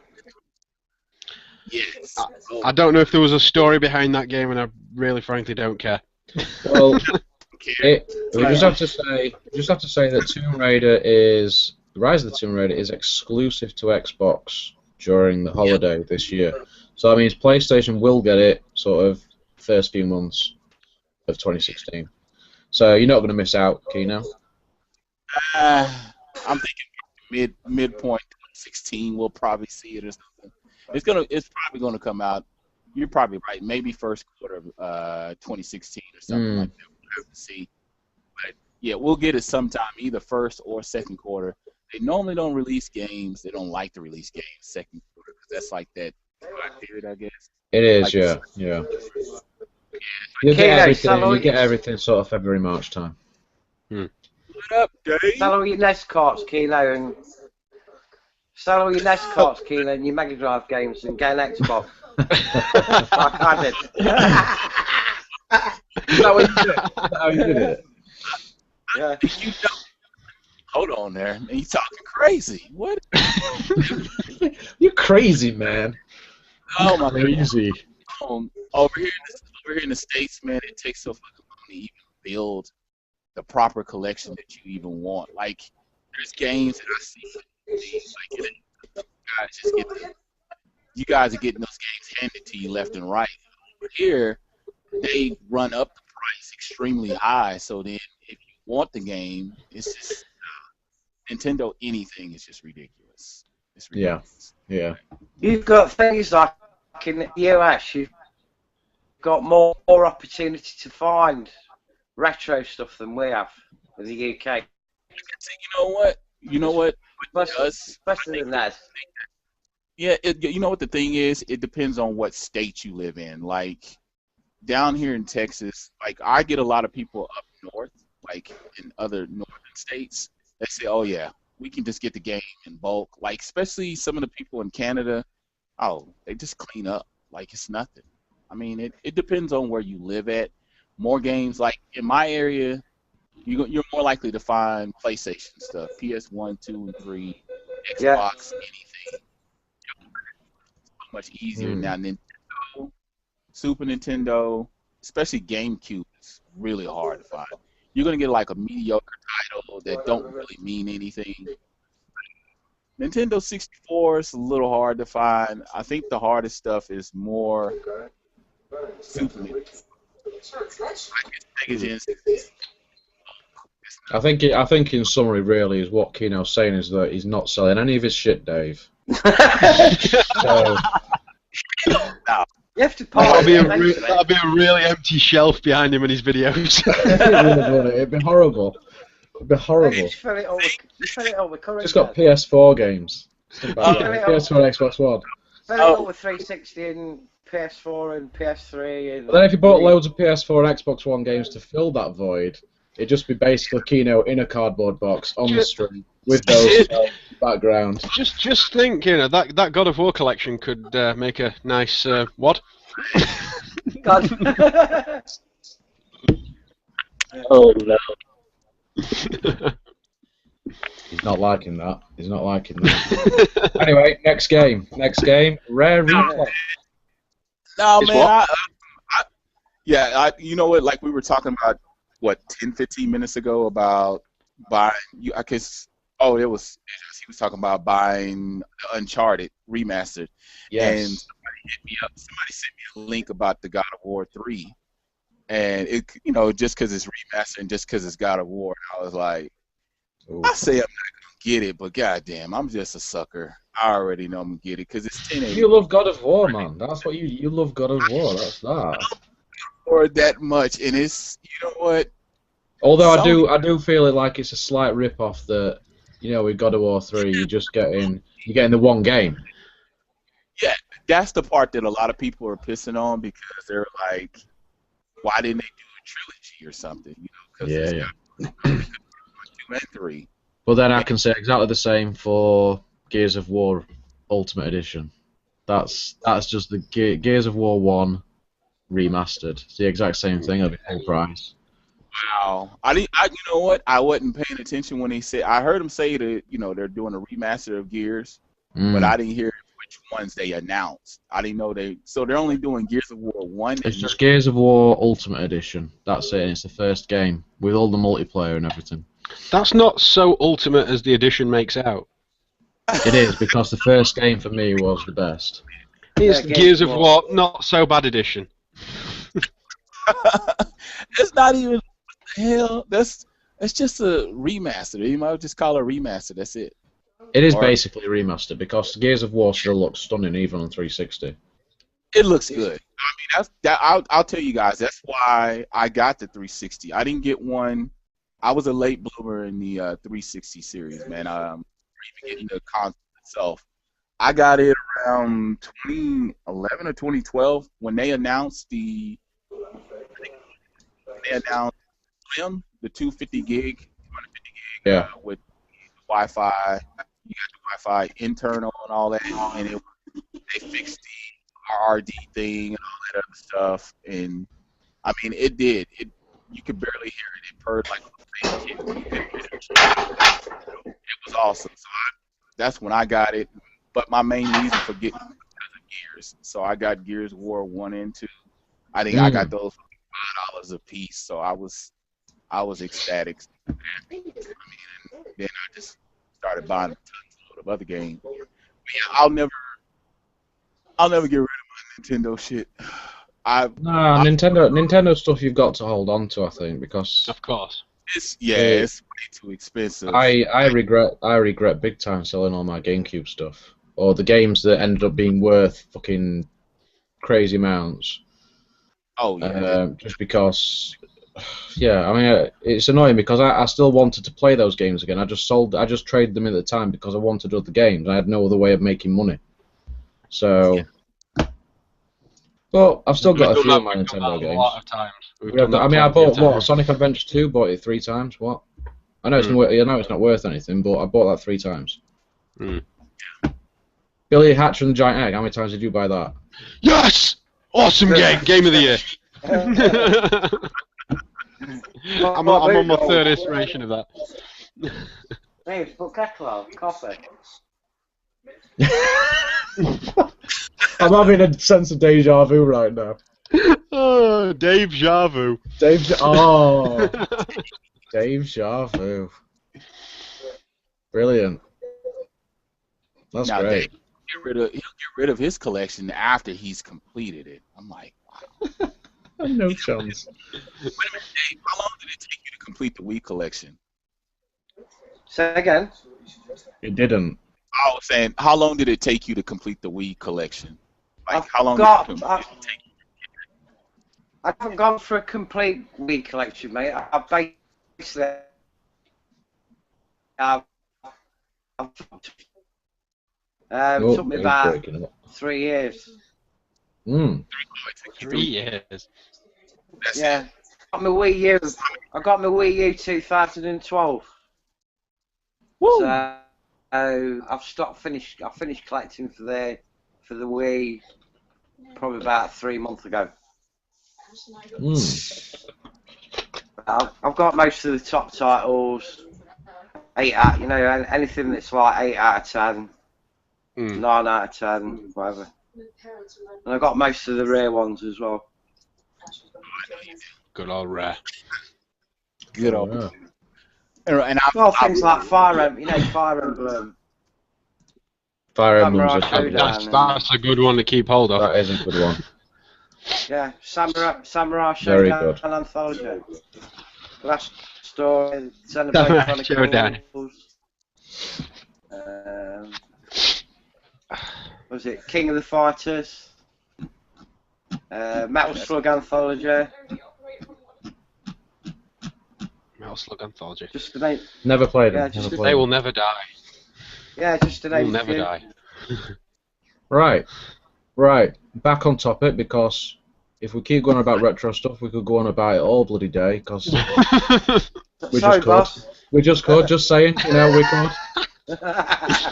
Yes. I don't know if there was a story behind that game, and I really, frankly, don't care. Well, we just have to say that Rise of the Tomb Raider is exclusive to Xbox during the holiday this year. So that means PlayStation will get it sort of first few months of 2016. So you're not going to miss out, Kino. I'm thinking midpoint 16. We'll probably see it or something. It's probably gonna come out. You're probably right. Maybe first quarter of 2016 or something like that. We'll have to see. But yeah, we'll get it sometime, either first or second quarter. They normally don't release games. They don't like to release games second quarter because that's like that period, I guess. It is, Like yeah. You get Kino, everything sort of February, March time. What up, Dave? Sell all your NES carts, Kino, and sell all your NES carts, Kino, and your Mega Drive games, and get an Xbox. Like I did. Is that what you did? Is that how you did it? Yeah. You don't. Hold on there. Man, you talking crazy. What? You're crazy, man. Oh my God. Crazy. Over here in the States, man, it takes so fucking long to even build the proper collection that you even want. Like, there's games that I see, like, you guys are getting those games handed to you left and right. But here, they run up the price extremely high. So then, if you want the game, it's just Nintendo. Anything is just ridiculous. It's ridiculous. Yeah. You've got things like in the US, you've got more opportunity to find retro stuff than we have in the UK. You know what? Especially in that. Yeah, you know what the thing is? It depends on what state you live in. Like, down here in Texas, like, I get a lot of people up north, like in other northern states, that say, oh yeah, we can just get the game in bulk. Like, especially some of the people in Canada, oh, they just clean up like it's nothing. I mean, it depends on where you live at. More games, like in my area, you're more likely to find PlayStation stuff, PS1, 2, and 3, Xbox, anything. So much easier now. Nintendo, Super Nintendo, especially GameCube, is really hard to find. You're gonna get like a mediocre title that don't really mean anything. Nintendo 64 is a little hard to find. I think the hardest stuff is more Super Nintendo. I think in summary, really, is what Kino's saying is that he's not selling any of his shit, Dave. So, You have to that'll be a really empty shelf behind him in his videos. It'd be horrible. It'd be horrible. You fill it all with current. Just got PS4 games. PS4 and Xbox One. Fill it all with 360 and PS4 and PS3. And But then if you bought loads of PS4 and Xbox One games to fill that void, it'd just be basically Kino in a cardboard box on the street with those background. Just think, that God of War collection could make a nice what? God. Oh no. He's not liking that. He's not liking that. Anyway, next game. Rare Replay. No, man. You know what? Like we were talking about, 10, 15 minutes ago about buying. He was talking about buying Uncharted remastered. Yes. And somebody sent me a link about the God of War 3. And it, just because it's remastered and just because it's God of War, I was like, I say I'm not gonna get it, but goddamn, I'm just a sucker. I already know I'm gonna get it because it's 1080. You love God of War, man. That's what you love God of War. That's that. Or that much, and it's what. Although I do feel it like it's a slight rip off that with God of War 3 you're getting the one game. Yeah, that's the part that a lot of people are pissing on because they're like, why didn't they do a trilogy or something? Because 2 and 3. Well, then I can say exactly the same for Gears of War Ultimate Edition. That's just the Gears of War 1 remastered. It's the exact same thing at the full price. Wow. You know what? I wasn't paying attention when they said. I heard them say that they're doing a remaster of Gears, but I didn't hear which ones they announced. I didn't know they. So they're only doing Gears of War 1. It's just Gears of War Ultimate Edition. That's it. It's the first game with all the multiplayer and everything. That's not so ultimate as the edition makes out. It is, because the first game for me was the best. It's Gears of War, not so bad edition. It's not even. What the hell? It's just a remaster. You might just call it a remaster. That's it. It is basically remastered, because Gears of War still looks stunning even on 360. It looks good. I mean, I'll tell you guys. That's why I got the 360. I didn't get one. I was a late bloomer in the 360 series, man. Even getting the console itself. I got it around 2011 or 2012 when they announced SPILLIN, the 250 gig, 250 gig with Wi-Fi. You got the Wi-Fi internal and all that, and they fixed the RRD thing and all that other stuff. And I mean, it did. You could barely hear it. It purred like a kid. It was awesome. So that's when I got it. But my main reason for getting it was because of Gears. So I got Gears of War 1 and 2. I think I got those for $5 a piece. So I was ecstatic. I mean, and then I just started buying tons of other games. But yeah, I'll never get rid of my Nintendo shit. Nintendo stuff you've got to hold on to, I think, because of course it's way too expensive. I regret big time selling all my GameCube stuff, or the games that ended up being worth fucking crazy amounts. Oh yeah. Just because, yeah, I mean, it's annoying because I still wanted to play those games again. I just traded them in at the time because I wanted other games. I had no other way of making money. So. Well, I've still got a few of my Nintendo games. A lot of times. I mean, I bought Sonic Adventure 2. Bought it 3 times. What? I know it's not worth anything, but I bought that 3 times. Billy Hatcher and the Giant Egg. How many times did you buy that? Yes! Awesome game. Game of the year. I'm on my 3rd iteration of that. Hey, put kettle coffee. I'm having a sense of deja vu right now. Oh, Dave Javu. Dave Javu. Brilliant. That's now, great. He'll get rid of his collection after he's completed it. I'm like, wow. No chance. Wait a minute, Dave, how long did it take you to complete the Wii collection? Say again? It didn't. I was saying, how long did it take you to complete the Wii collection? Like, how long did it take you? I haven't gone for a complete Wii collection, mate. I've basically... took me about 3 years. 3 years? Yeah. I got my Wii U 2012. Woo! So I finished collecting for the Wii probably about 3 months ago. I've got most of the top titles. 8 out, anything that's like 8 out of 10, 9 out of 10, whatever. And I got most of the rare ones as well. Good old rare. Good old. Yeah. And things like Fire Emblem, Fire Emblem. Fire Emblem's that's a good one to keep hold of. That is a good one. Yeah, Samurai Showdown Anthology. Last Story, Xenoblade Chronicles. What was it? King of the Fighters. Metal Slug Anthology. Metal Slug Anthology. Just to name. Never played them. They will never die. Yeah, just to name. Will never die. Right. Back on topic, because if we keep going about retro stuff, we could go on about it all bloody day. Because we just could. Just saying, we could.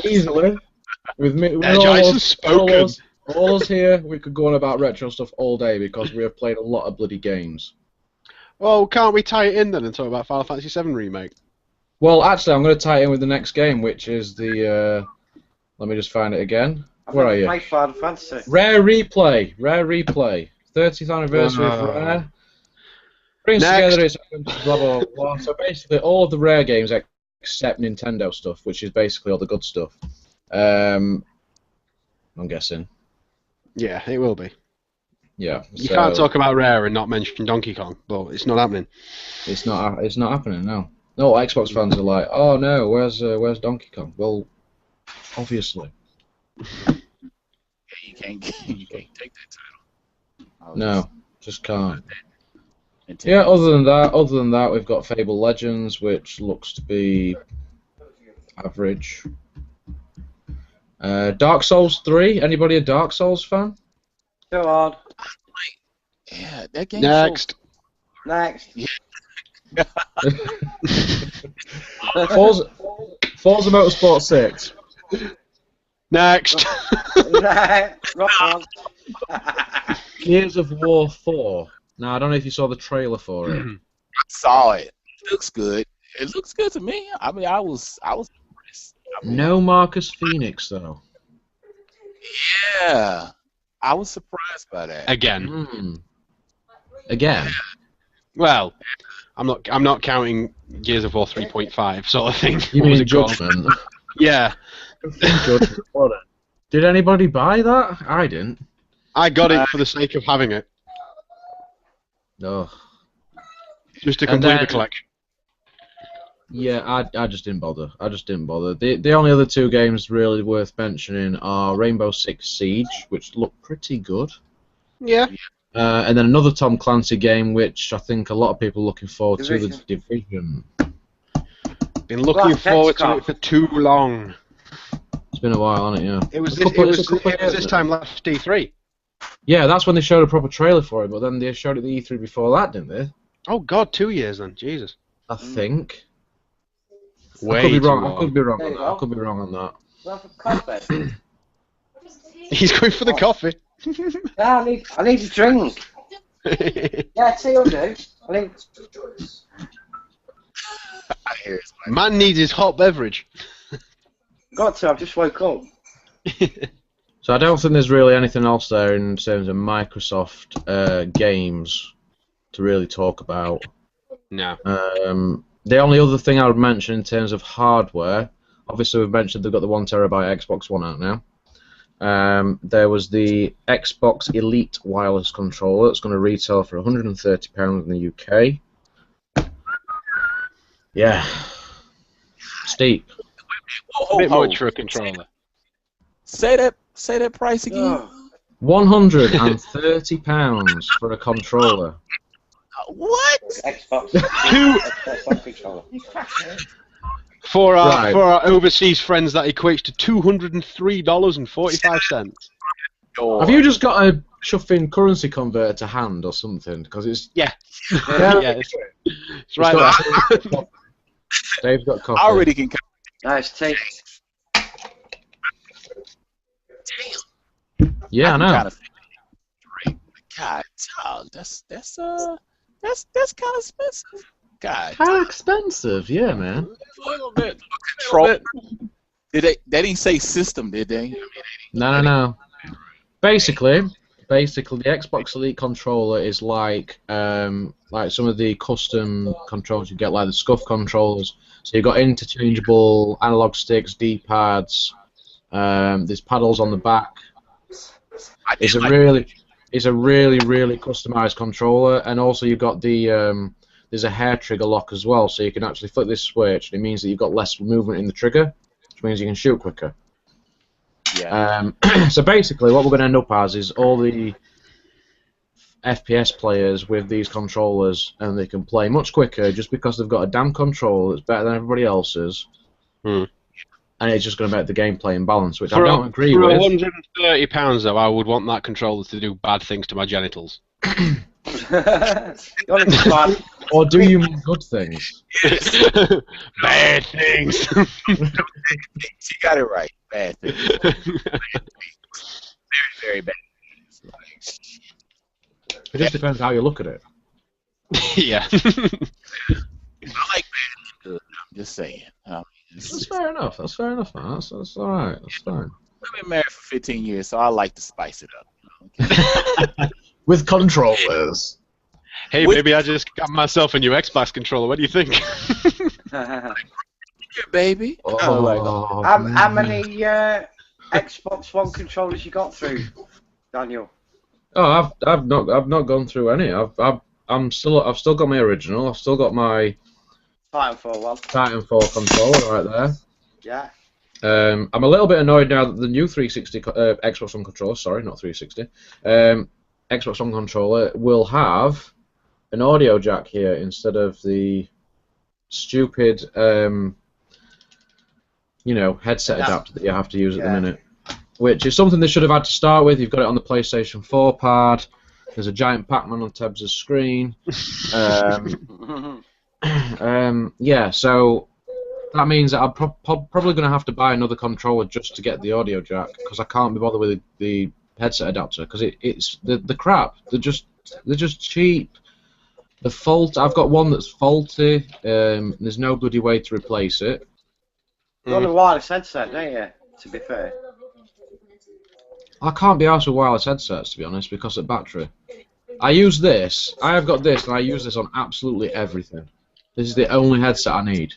Easily. With me, with Energized and spoken. all us here, we could go on about retro stuff all day because we have played a lot of bloody games. Well, can't we tie it in then and talk about Final Fantasy VII Remake? Well, actually, I'm going to tie it in with the next game, which is the. Let me just find it again. Where are you? Played Final Fantasy. Rare Replay. 30th anniversary of Rare. Brings together its blah blah blah. So basically, all of the Rare games except Nintendo stuff, which is basically all the good stuff. I'm guessing. Yeah, it will be. Yeah. You can't talk about Rare and not mention Donkey Kong, but it's not happening. It's not happening. No. No, Xbox fans are like, oh no, where's Donkey Kong? Well, obviously. Yeah, you can't take that title. No, just can't. Yeah, other than that, we've got Fable Legends, which looks to be average. Dark Souls 3. Anybody a Dark Souls fan? Go on. Yeah, that game. Next. Forza Motorsport 6. Next. Rock on. Gears of War 4. Now, I don't know if you saw the trailer for it. I saw it. It looks good. It looks good to me. I mean, I was impressed. No Marcus Phoenix though. Yeah, I was surprised by that. Again. Again. Well, I'm not counting Gears of War 3.5 sort of thing. You What was mean it called? Judgment? Yeah. Judgment. Did anybody buy that? I didn't. I got it for the sake of having it. No. Just to complete the collection. Yeah, I just didn't bother. The only other two games really worth mentioning are Rainbow Six Siege, which look pretty good. Yeah. And then another Tom Clancy game, which I think a lot of people are looking forward to, The Division. Been looking forward to it for too long. It's been a while, hasn't it? Yeah. It was this time last E3. Yeah, that's when they showed a proper trailer for it, but then they showed it the E3 before that, didn't they? Oh God, 2 years then. Jesus. I think. Way I could be too wrong. long. I could be wrong on that. He's going for the coffee. Yeah, I need a drink. Yeah, tea will do. I need. I hear it. Man needs his hot beverage. Got to. I've just woke up. So I don't think there's really anything else there in terms of Microsoft games to really talk about. No. The only other thing I would mention in terms of hardware, obviously we've mentioned they've got the 1 terabyte Xbox One out now. There was the Xbox Elite wireless controller that's going to retail for £130 in the UK. Yeah. Steep. A bit much for a controller. Say that price again. £130 for a controller. What? Xbox. Xbox controller. For our overseas friends, that equates to $203.45. Have you just got a chuffing currency converter to hand or something? Because it's yeah, it's right there. Dave's got coffee. I already can. Nice tea. Yeah, I know. Kind of God, dog, that's kind of expensive. God, How expensive? Yeah, man. a little bit. Control. They didn't say system, did they? No. Basically, the Xbox Elite controller is like some of the custom controls you get, like the SCUF controllers. So you've got interchangeable analog sticks, D-pads. There's paddles on the back. It's a really customized controller, and also you've got the there's a hair trigger lock as well, so you can actually flip this switch, and it means that you've got less movement in the trigger, which means you can shoot quicker. Yeah. So basically, what we're going to end up as is all the FPS players with these controllers, and they can play much quicker just because they've got a damn controller that's better than everybody else's. And it's just going to make the gameplay imbalanced, which I don't agree with. For £130 though, I would want that controller to do bad things to my genitals. You want it to slide Or do you mean good things? Bad things. She got it right. Bad things. Very, very bad things. It just depends how you look at it. Yeah. I like bad and good. I'm just saying. That's fair enough. That's fair enough, man. That's all right. That's fine. I've been married for 15 years, so I like to spice it up. With controllers. Hey, maybe I just got myself a new Xbox controller. What do you think? Here, baby. Oh, How many Xbox One controllers you got through, Daniel? Oh, I've not gone through any. I've still got my original. I've still got my Titanfall one. Titanfall controller right there. Yeah. I'm a little bit annoyed now that the new 360 Xbox One controller, sorry, not 360, Xbox One controller will have an audio jack here instead of the stupid, headset adapter that you have to use at the minute. Which is something they should have had to start with. You've got it on the PlayStation 4 pad. There's a giant Pac-Man on Tebbs' screen. Yeah, so that means that I'm probably going to have to buy another controller just to get the audio jack because I can't be bothered with the headset adapter because it's the crap. They're just cheap. I've got one that's faulty. There's no bloody way to replace it. You want a wireless headset, don't you? To be fair. I can't be arsed with wireless headsets, to be honest, because of battery. I use this. I have got this, and I use this on absolutely everything. This is the only headset I need.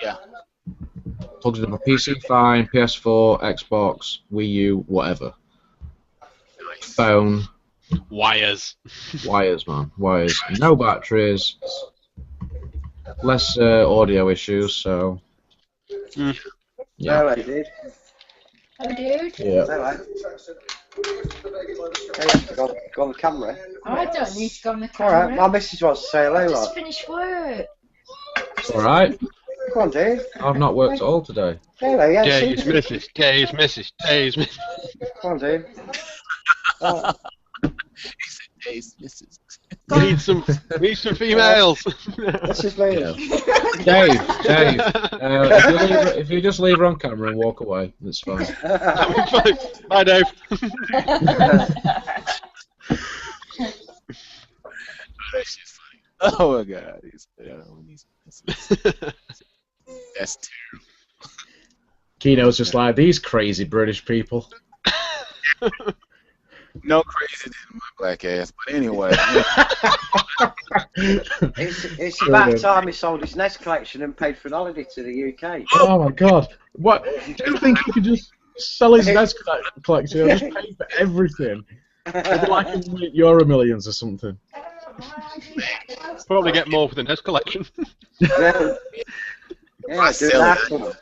Yeah. Plugs into my PC, fine. PS4, Xbox, Wii U, whatever. Nice. Phone. Wires. Wires, man. Wires. No batteries. Less audio issues, so... Mm. Yeah. No, dude. Oh, dude. Yeah. No, you have to go on the camera. I don't need to go on the camera. Alright, my missus wants to say hello, I just lad. finished work. It's alright. Come on, dude. I've not worked at all today. Hello, yeah. Days, missus. Days, missus. Days, missus. Come on, dude. He said, "Days, missus." Need some females. This is me. Yeah. Dave, if you just leave her on camera and walk away, it's fine. Bye, Dave. That shit's funny. Oh my god. That's terrible. Kino's just like, these crazy British people. No crazy than my black ass, but anyway. It's about time he sold his NES collection and paid for an holiday to the UK. Oh my god. What? Do you think he could just sell his NES collection and just pay for everything? It'd be like Euro Millions or something. Probably get more for the NES collection. Yeah, do that.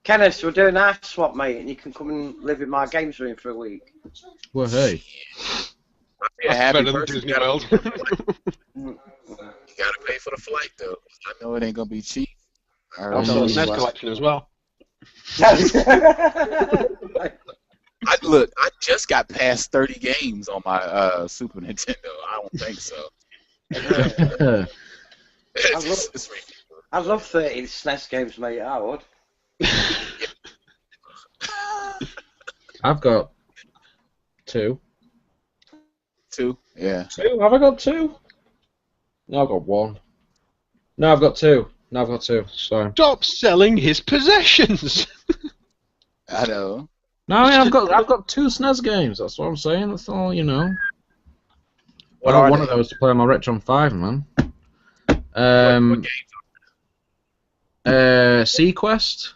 Kenneth, we're doing our swap, mate, and you can come and live in my games room for a week. Well, hey. Yeah, happy Better than birthday. Disney World. You gotta pay for the flight though. I know it ain't gonna be cheap. Also, the NES collection as well. Look, I just got past 30 games on my Super Nintendo. I don't think so. I love 30 SNES games, mate. I would. I've got two. Two? Yeah. Two? Have I got two? No, I've got one. No, I've got two. No, I've got two. Sorry. Stop selling his possessions. I know. No, I mean, I've got two SNES games. That's what I'm saying. That's all, you know. What I are want one they? of those to play on my Retron 5, man. What games? Sequest.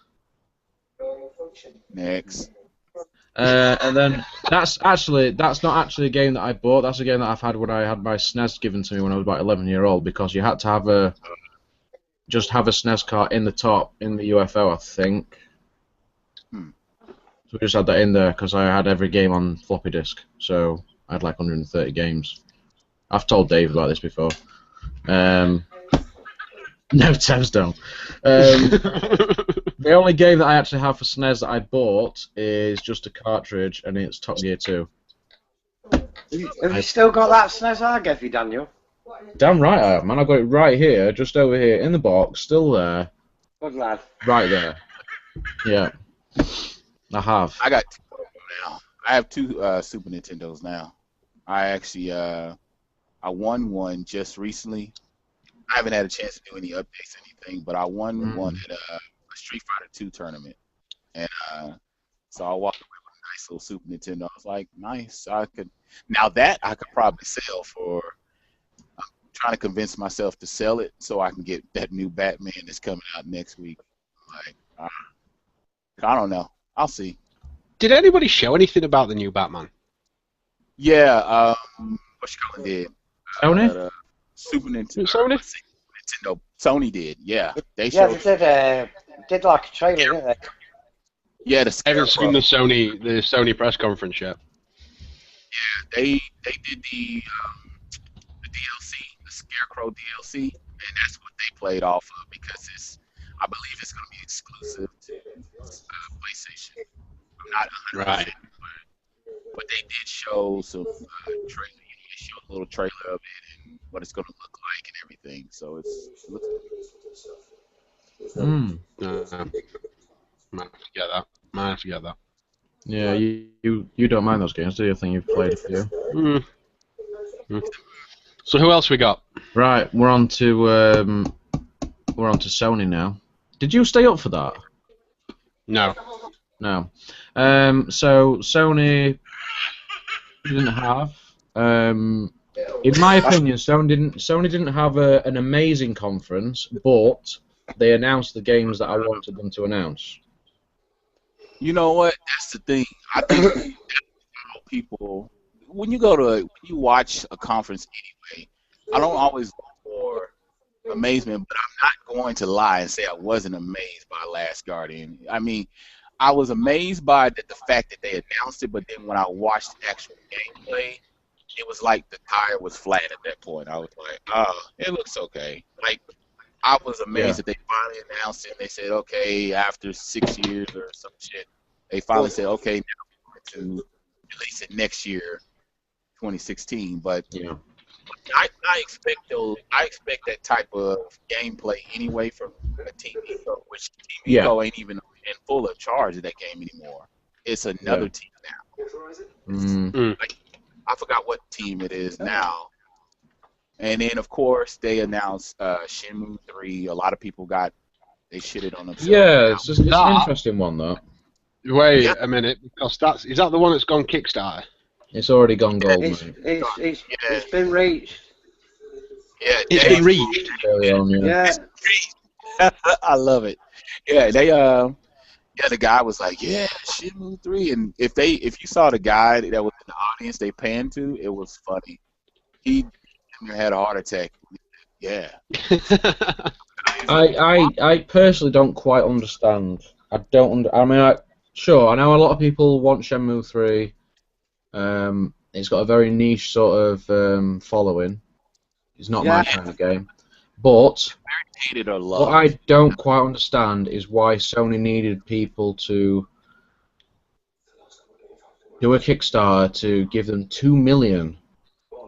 Next. And then that's not actually a game that I bought. That's a game that I've had when I had my SNES given to me when I was about 11-year-old because you had to have a SNES cart in the top in the UFO, I think. So we just had that in there because I had every game on floppy disk. So I had like 130 games. I've told Dave about this before. No, Thames don't. The only game that I actually have for SNES that I bought is just a cartridge, and it's Top Gear 2. Have you still got that SNES I gave you, Daniel? Damn right I have, man. I've got it right here, just over here, in the box, still there. Good lad. Right there. Yeah. I have. I got 2 of them now. I have 2 Super Nintendos now. I actually I won one just recently. I haven't had a chance to do any updates or anything, but I won one at a Street Fighter 2 tournament, and so I walked away with a nice little Super Nintendo. I was like, nice. I could probably sell for. I'm trying to convince myself to sell it so I can get that new Batman that's coming out next week. Like, I don't know. I'll see. Did anybody show anything about the new Batman? Yeah, what you call it did. Sony? Super Nintendo. Sony? Nintendo. Sony did. Yeah, they Yeah, showed. they did like a trailer, didn't they? Yeah, the I haven't seen Scarecrow. the Sony press conference yet. Yeah, they did the DLC, the Scarecrow DLC, and that's what they played off of because I believe it's going to be exclusive to PlayStation. I'm not 100%, Right. but they did show some trailer. They showed a little trailer of it and what it's going to look like and everything. So it looks. Might have to get that. Might have to get that. Yeah, you don't mind those games, do you? I think you've played a few. So who else we got? Right, we're on to Sony now. Did you stay up for that? No. No. So Sony didn't have. In my opinion, Sony didn't have an amazing conference, but they announced the games that I wanted them to announce. You know what? That's the thing. I think people, when you watch a conference anyway, I don't always look for amazement, but I'm not going to lie and say I wasn't amazed by Last Guardian. I mean, I was amazed by the fact that they announced it, but then when I watched the actual gameplay, it was like the tire was flat at that point. I was like, oh, it looks okay. Like, I was amazed that they finally announced it. And they said, okay, after 6 years or some shit, they finally said, okay, now we're going to release it next year, 2016. But Yeah. I expect that type of gameplay anyway from a Team Eco, which Team Eco ain't even in full of charge of that game anymore. It's another team now. Like, I forgot what team it is now. And then, of course, they announced Shenmue 3. A lot of people they shitted on themselves. Yeah, it's an interesting one, though. Wait a minute, because is that the one that's gone Kickstarter? It's already gone gold, mate. It's been reached. Yeah, It's been reached. Early on, yeah. I love it. Yeah, the guy was like, yeah, Shenmue 3. And if you saw the guy that was in the audience they panned to, it was funny. He had a heart attack. Yeah. I personally don't quite understand. I mean, sure, I know a lot of people want Shenmue 3. It's got a very niche sort of following. It's not my kind of game. But hated or loved. what I don't quite understand is why Sony needed people to do a Kickstarter to give them 2 million.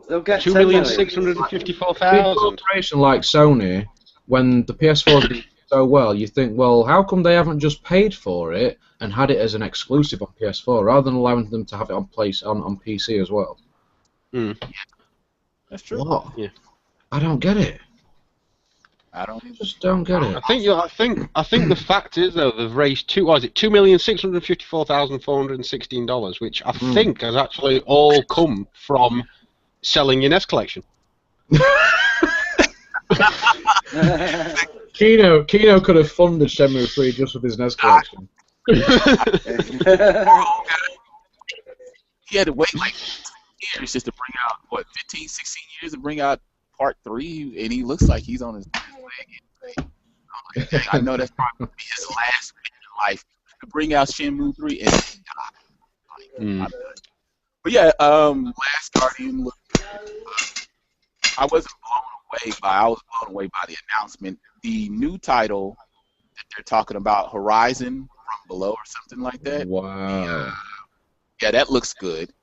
They'll get 2,654,000. A corporation like Sony, when the PS4 did so well, you think, well, how come they haven't just paid for it and had it as an exclusive on PS4 rather than allowing them to have it on PC as well? That's true. What? Yeah. I don't get it. I just don't get it. I think the fact is though they've raised $2,654,416, which I think has actually all come from selling your NES collection. Kino could have funded Shenmue 3 just with his NES collection. He had to wait like 10 years just to bring out 15, 16 years to bring out Part 3, and he looks like he's on his leg. I'm like, dang, I know that's probably his last bit in life to bring out Shenmue 3 and die. But yeah, Last Guardian looked good. I was blown away by the announcement. The new title that they're talking about, Horizon from Below or something like that. Wow. Yeah, that looks good.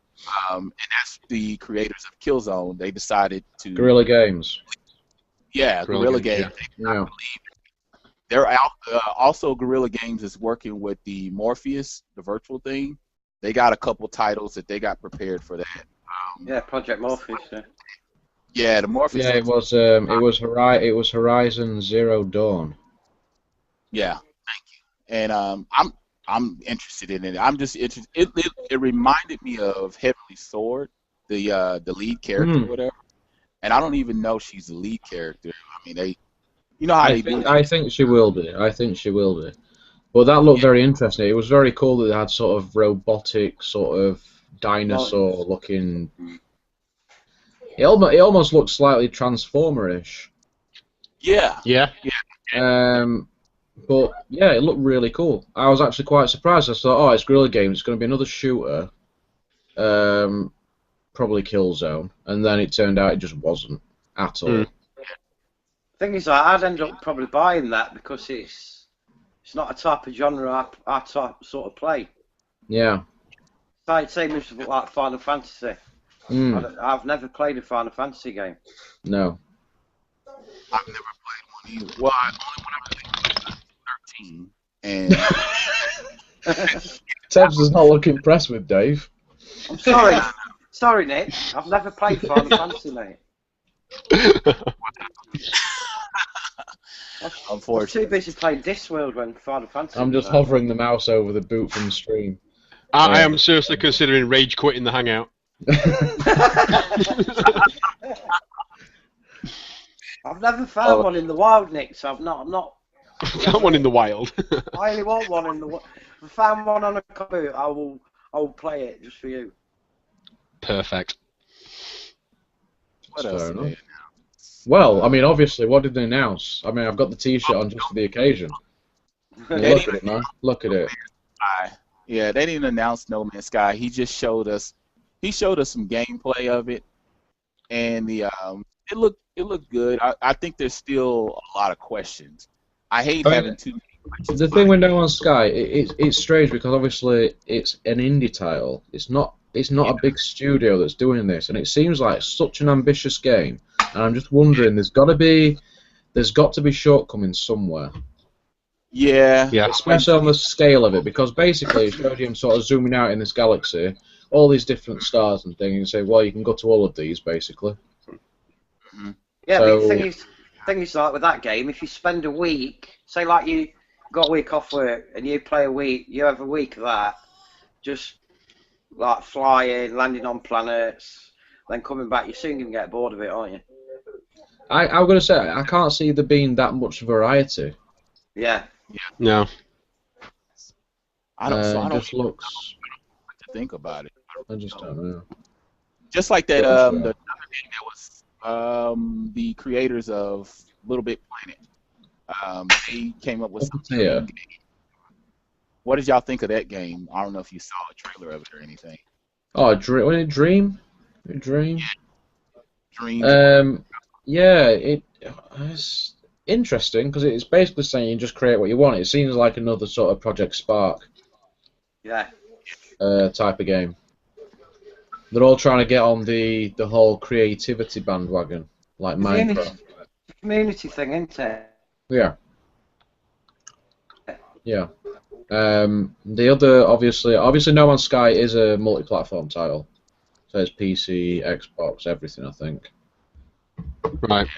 and that's the creators of Killzone. They decided to Guerrilla Games. Guerrilla Games. Yeah. They're out. Also, Guerrilla Games is working with the Morpheus, the virtual thing. They got a couple titles that they got prepared for that. Yeah, Project Morpheus. Yeah. Yeah, the Morpheus. Yeah, it was Horizon Zero Dawn. Yeah, thank you. And I'm interested in it. I'm just interested. It reminded me of Heavenly Sword, the lead character, or whatever. And I don't even know she's the lead character. I mean, you know how they do. I think she will be. I think she will be. But that looked very interesting. It was very cool that they had sort of robotic, sort of dinosaur-looking. It almost looked slightly Transformer-ish. Yeah. But yeah, it looked really cool. I was actually quite surprised. I thought, oh, it's Guerrilla Games. It's going to be another shooter. Probably Killzone. And then it turned out it just wasn't at all. Thing is, I'd end up probably buying that because it's not a type of genre I sort of play. Yeah. It's same as like Final Fantasy. I've never played a Final Fantasy game. No. I've never played one either. Well, only when I was 13, and Tebs does not look impressed with Dave. I'm sorry. Sorry, Nick. I've never played Final Fantasy, mate. I'm too busy playing Discworld when Final Fantasy. I'm just hovering the mouse over the boot from the stream. I am seriously considering rage quitting the Hangout. I've never found one in the wild, Nick, so I'm not. Found one in the wild. I only want one in the wild. If I found one on a computer, I will play it just for you. Perfect. what else? Well, I mean, obviously, what did they announce? I mean, I've got the T-shirt on just for the occasion. I mean, look at it, man. Look at it. Yeah, they didn't announce No Man's Sky. He just showed us. He showed us some gameplay of it, and it looked good. I think there's still a lot of questions. I hate having too many questions. The thing with No Man's Sky, it's strange because obviously it's an indie title. It's not a big studio that's doing this, and it seems like such an ambitious game. And I'm just wondering, there's got to be shortcomings somewhere. Yeah. Especially on the scale of it, because basically it showed him sort of zooming out in this galaxy, all these different stars and things, and say, well, you can go to all of these, basically. Yeah, so, but the thing is, like with that game, if you spend a week, say like you got a week off work, and you play a week, you have a week of that, just like flying, landing on planets, then coming back, you're soon going to get bored of it, aren't you? I'm going to say, I can't see there being that much variety. Yeah. No. I don't just looks. To think about it. I just don't know. Just like that, the other game that was the creators of Little Big Planet. They came up with something. Yeah. What did y'all think of that game? I don't know if you saw a trailer of it or anything. Oh, was it Dream? Dream? Dream. Yeah, it's interesting because it's basically saying you just create what you want. It seems like another sort of Project Spark type of game. They're all trying to get on the whole creativity bandwagon, like Minecraft. Community thing, isn't it? Yeah. Yeah. The other, obviously, No Man's Sky is a multi-platform title. So it's PC, Xbox, everything, I think. Right.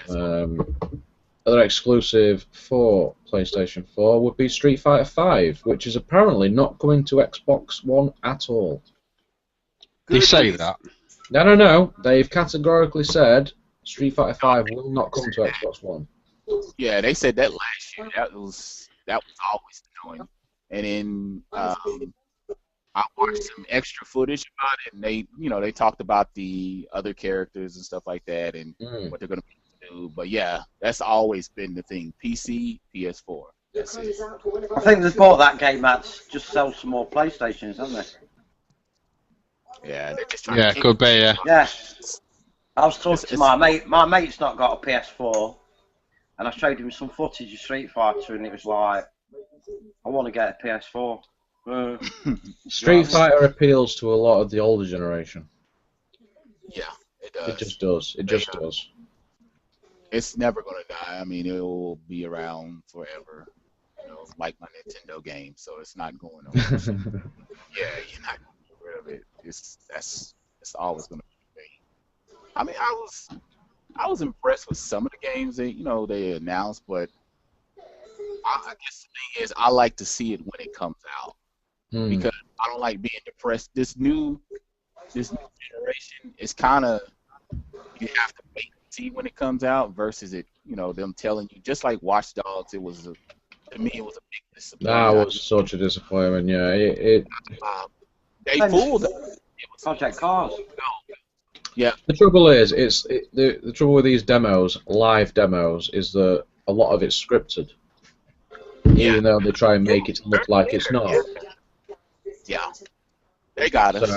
Other exclusive for PlayStation 4 would be Street Fighter 5, which is apparently not coming to Xbox One at all. They say that? No. They've categorically said Street Fighter 5 will not come to Xbox One. Yeah, they said that last year. That was always annoying. And then I watched some extra footage about it, and they talked about the other characters and stuff like that, and what they're gonna do. But yeah, that's always been the thing: PC, PS4. That's it. I think they bought that game out to just sell some more PlayStations, haven't they? Yeah, they're just trying to could be. Yeah. Yeah. I was talking to my mate. My mate's not got a PS4, and I showed him some footage of Street Fighter, and it was like, I want to get a PS4. Street Fighter appeals to a lot of the older generation. Yeah, it does. It just does. It just does. It's never gonna die. I mean, it will be around forever. You know, like my Nintendo game, so it's not going nowhere. So, yeah, you're not gonna get rid of it. It's always gonna be me. I mean, I was impressed with some of the games that they announced, but I guess the thing is I like to see it when it comes out because I don't like being depressed. This new generation is kind of you have to wait and see when it comes out versus them telling you just like Watch Dogs. To me it was a big That disappointment. was such a disappointment. Yeah, They fooled us. Project Cars. Yeah. The trouble is, the trouble with these demos, live demos, is that a lot of it's scripted. Even though they try and make it look like it's not. Yeah. They got us.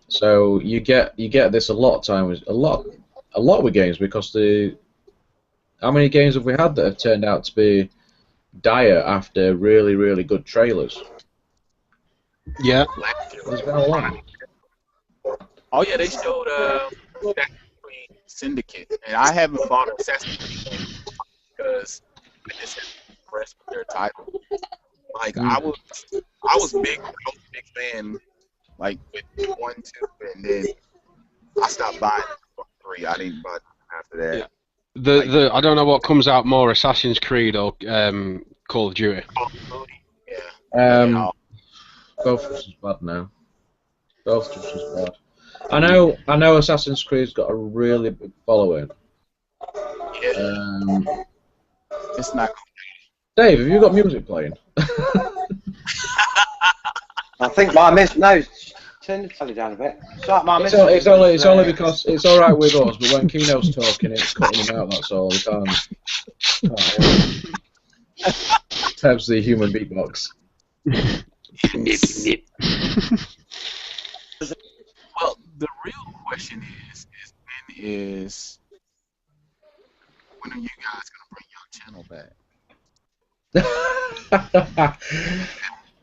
So you get this a lot of times, a lot with games because how many games have we had that have turned out to be dire after really, really good trailers? Yeah. There's been a lot. Oh yeah, they showed Assassin's Creed Syndicate, and I haven't bought Assassin's Creed because I just haven't been impressed with their title. Like I was a big fan, like with 1, 2, and then I stopped buying 3. I didn't buy after that. Yeah. The I don't know what comes out more, Assassin's Creed or Call of Duty. Yeah. Both just as bad now. Both just as bad. I know Assassin's Creed's got a really big following. Yeah. It's not. Dave, have you got music playing? I think my miss. No, turn the telly down a bit. It's only because it's all right with us, but when Kino's talking, it's cutting him out. That's all. We can't Tabs the human beatbox. Well, the real question is when are you guys gonna bring your channel back?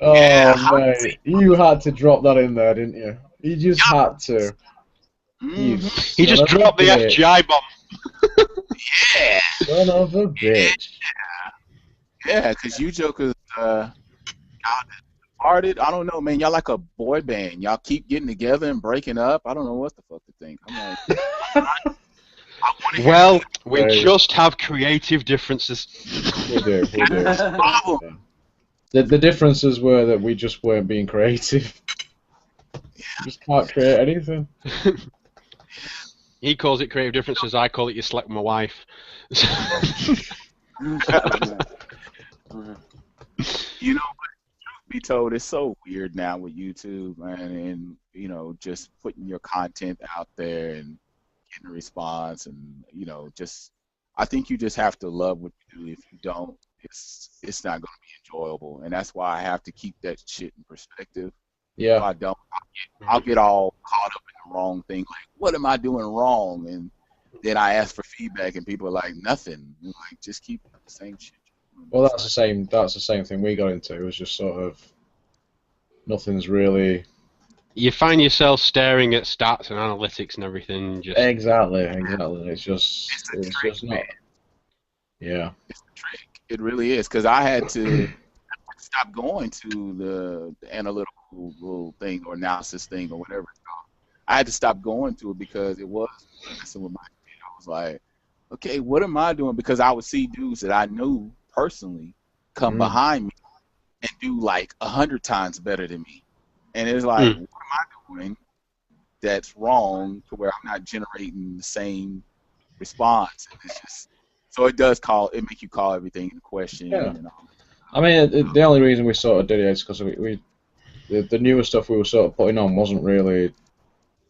Oh, Yeah, mate, you had to drop that in there, didn't you? You just had to. He just dropped the FGI bomb. Yeah. Son of a bitch. Yeah, because you jokers, y'all departed. I don't know, man. Y'all like a boy band. Y'all keep getting together and breaking up. I don't know what the fuck to think. I'm like, well, we just have creative differences. We do. That's the problem. The differences were that we just weren't being creative. Just can't create anything. He calls it creative differences. I call it you slept with my wife. You know, but truth be told, it's so weird now with YouTube, man, and just putting your content out there and getting a response, and just I think you just have to love what you do. If you don't, it's not going to be enjoyable, and that's why I have to keep that shit in perspective. Yeah. If I don't, I'll get all caught up in the wrong thing. Like, what am I doing wrong? And then I ask for feedback, and people are like, nothing. I'm like, just keep the same shit. Well, that's the same thing we got into. It was just sort of nothing's really. You find yourself staring at stats and analytics and everything. Just Exactly. It's just not. Yeah. It's the trick. It really is, because I had to stop going to the analytical little thing or analysis thing or whatever it's called. I had to stop going to it because it was messing with my head. I was like, okay, what am I doing? Because I would see dudes that I knew personally come behind me and do like 100 times better than me. And it's like, what am I doing that's wrong to where I'm not generating the same response? And it's just, so it make you call everything into question. Yeah. And all. I mean, the only reason we sort of did it is because the newer stuff we were sort of putting on wasn't really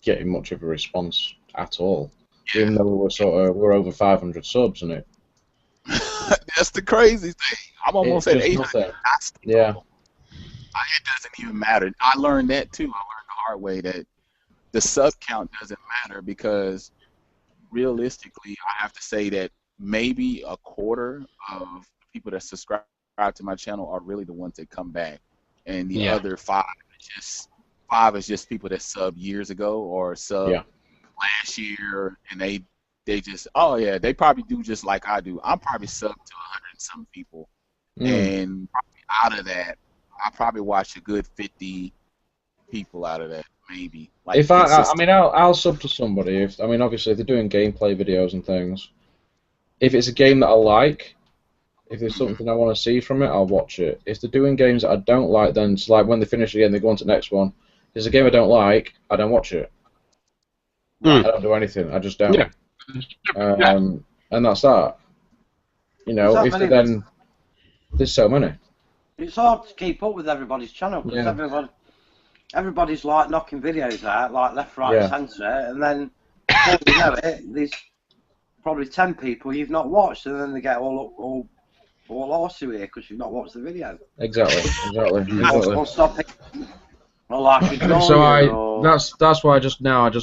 getting much of a response at all. Yeah. Even though we're over 500 subs in it. That's the crazy thing. I'm almost at 800. Yeah. It doesn't even matter. I learned that too. I learned the hard way that the sub count doesn't matter because realistically, I have to say that maybe a quarter of people that subscribe to my channel are really the ones that come back, and the other 5 is just people that sub years ago or sub last year, and they just, oh yeah, they probably do just like I do. I'm probably sub to 100 and some people, and probably out of that, I probably watch a good 50 people out of that, maybe. Like, if I mean, I'll sub to somebody. If I mean, obviously, if they're doing gameplay videos and things, if it's a game that I like, if there's something I want to see from it, I'll watch it. If they're doing games that I don't like, then it's like when they finish the game, they go on to the next one. If it's a game I don't like, I don't watch it. I don't do anything. I just don't. Yeah. And that's that. You know, if they then there's so many. It's hard to keep up with everybody's channel because everybody's like knocking videos out, like left, right, centre, and then before you know it, there's probably 10 people you've not watched, and then they get all horsey here because you've not watched the video. Exactly. Or stop it. Or like so that's why I just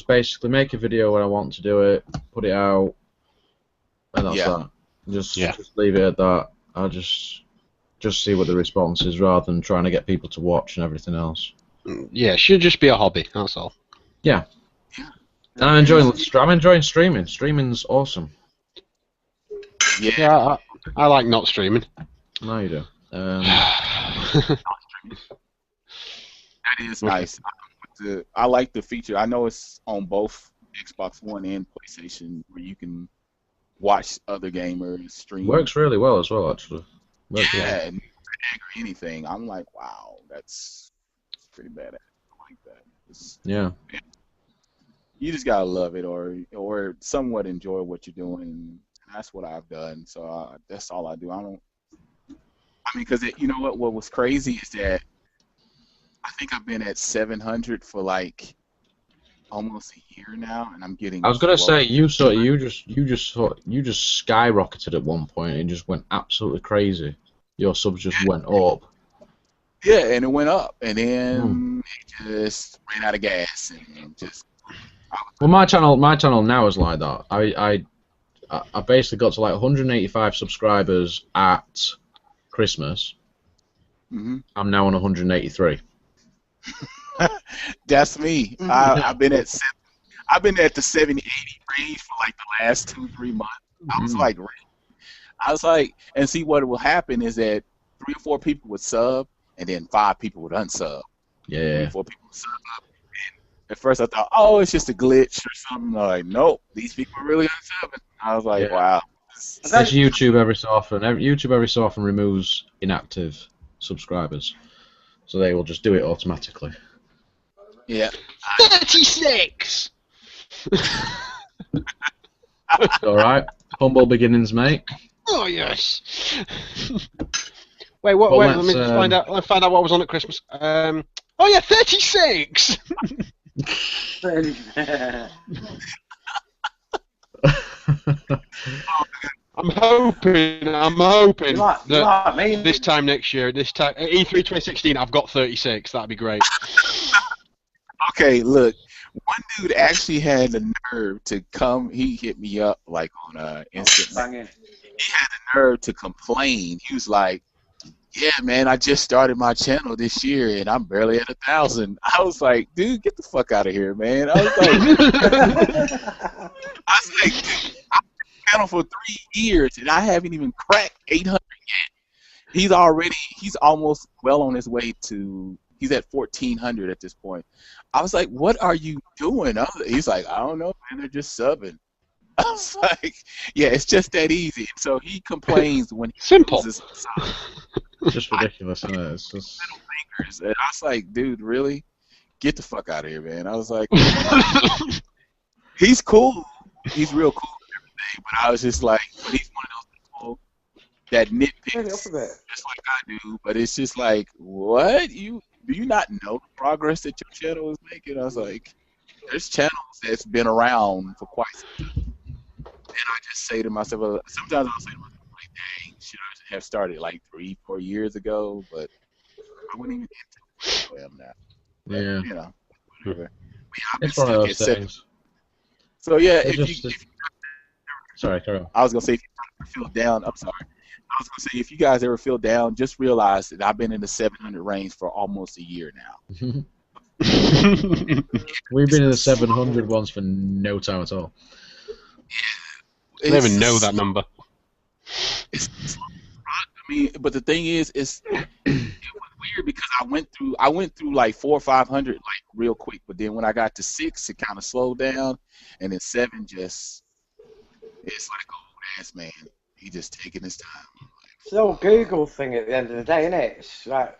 basically make a video when I want to do it, put it out, and that's that. Just leave it at that. I just see what the response is rather than trying to get people to watch and everything else. Yeah, it should just be a hobby. That's all. Yeah. And I'm enjoying streaming. Streaming's awesome. Yeah, I like not streaming. No, you do. That is nice. I like the feature. I know it's on both Xbox One and PlayStation where you can watch other gamers stream. Works really well as well, actually. And tag or anything. I'm like, wow, that's pretty badass. I like that. Yeah. You just gotta love it, or somewhat enjoy what you're doing. And that's what I've done. So that's all I do. I mean, because you know what was crazy is that I think I've been at 700 for like almost a year now, and I'm getting. I was gonna say you just skyrocketed at one point and just went absolutely crazy. Your subs just went up. Yeah, and it went up, and then it just ran out of gas, and just. Well, my channel now is like that. I basically got to like 185 subscribers at Christmas. I'm now on 183. That's me. I've been at the 70, 80 range for like the last 2-3 months. I was like, and see what will happen is that 3 or 4 people would sub, and then 5 people would unsub. Yeah. 3 or 4 people would sub up. And at first I thought, oh, it's just a glitch or something. I'm like, nope, these people are really unsubbing. I was like, wow. It's YouTube every so often. YouTube every so often removes inactive subscribers, so they will just do it automatically. Yeah. 36. All right. Humble beginnings, mate. Oh yes. Wait, what? Wait, let me find out. Let's find out what was on at Christmas. Oh yeah, 36. I'm hoping that this time next year, this time E3 2016, I've got 36. That'd be great. Okay, look, one dude actually had the nerve to come. He hit me up like on Instagram. He had the nerve to complain. He was like, "Yeah, man, I just started my channel this year and I'm barely at 1,000." I was like, "Dude, get the fuck out of here, man!" I was like, dude, I've been channel for 3 years and I haven't even cracked 800 yet. He's almost well on his way to. He's at 1,400 at this point. I was like, "What are you doing?" He's like, "I don't know, man. They're just subbing." I was like, "Yeah, it's just that easy." So he complains when he simple. It's just ridiculous, isn't it? It's just... middle fingers. And I was like, "Dude, really? Get the fuck out of here, man." I was like, "He's cool. He's real cool and everything." But I was just like, he's one of those people that nitpicks just like I do. But it's just like, what? Do you not know the progress that your channel is making? I was like, there's channels that's been around for quite some time. And I just say to myself, sometimes I'll say to myself, like, dang, should I have started like 3-4 years ago? But I wouldn't even get to where I am now. But, yeah. You know, whatever. It's one of those things. So, yeah, sorry, carry on. I was going to say, if you ever feel down, I'm sorry. I was going to say, if you guys ever feel down, just realize that I've been in the 700 range for almost a year now. We've been in the 700 ones for no time at all. I don't even know that number. It's, I mean, but the thing is, it was weird because I went through like 400 or 500 like real quick, but then when I got to 6, it kind of slowed down, and then 7 just, it's like old ass man. He just taking his time. It's the old Google thing at the end of the day, isn't it? It's like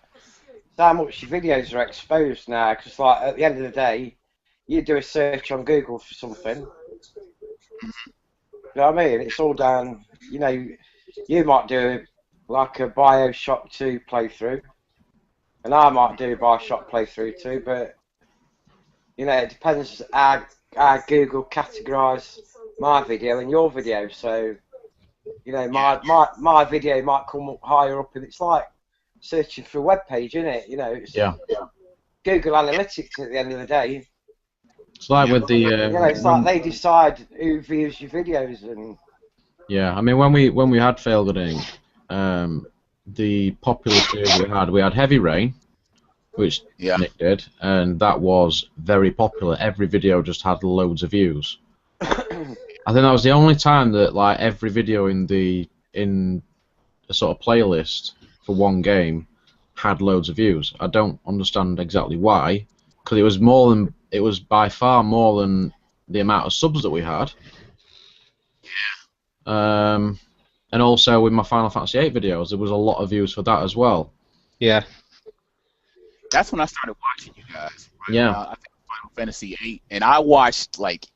how much your videos are exposed now, because like at the end of the day, you do a search on Google for something. You know what I mean? It's all down. You know, you might do like a BioShock 2 playthrough, and I might do a BioShock playthrough too. But you know, it depends how Google categorise my video and your video. So you know, my video might come up higher up, and it's like searching for a web page, isn't it? You know, it's Google Analytics at the end of the day. It's like with the. You know, it's like they decide who views your videos and. Yeah, I mean, when we had Failed at Ink, the popular series we had Heavy Rain, which Nick did, and that was very popular. Every video just had loads of views. I think that was the only time that like every video in a sort of playlist for one game had loads of views. I don't understand exactly why, because it was by far more than the amount of subs that we had. And also with my Final Fantasy VIII videos, there was a lot of views for that as well. Yeah. That's when I started watching you guys. Right? Yeah. I think Final Fantasy VIII, and I watched like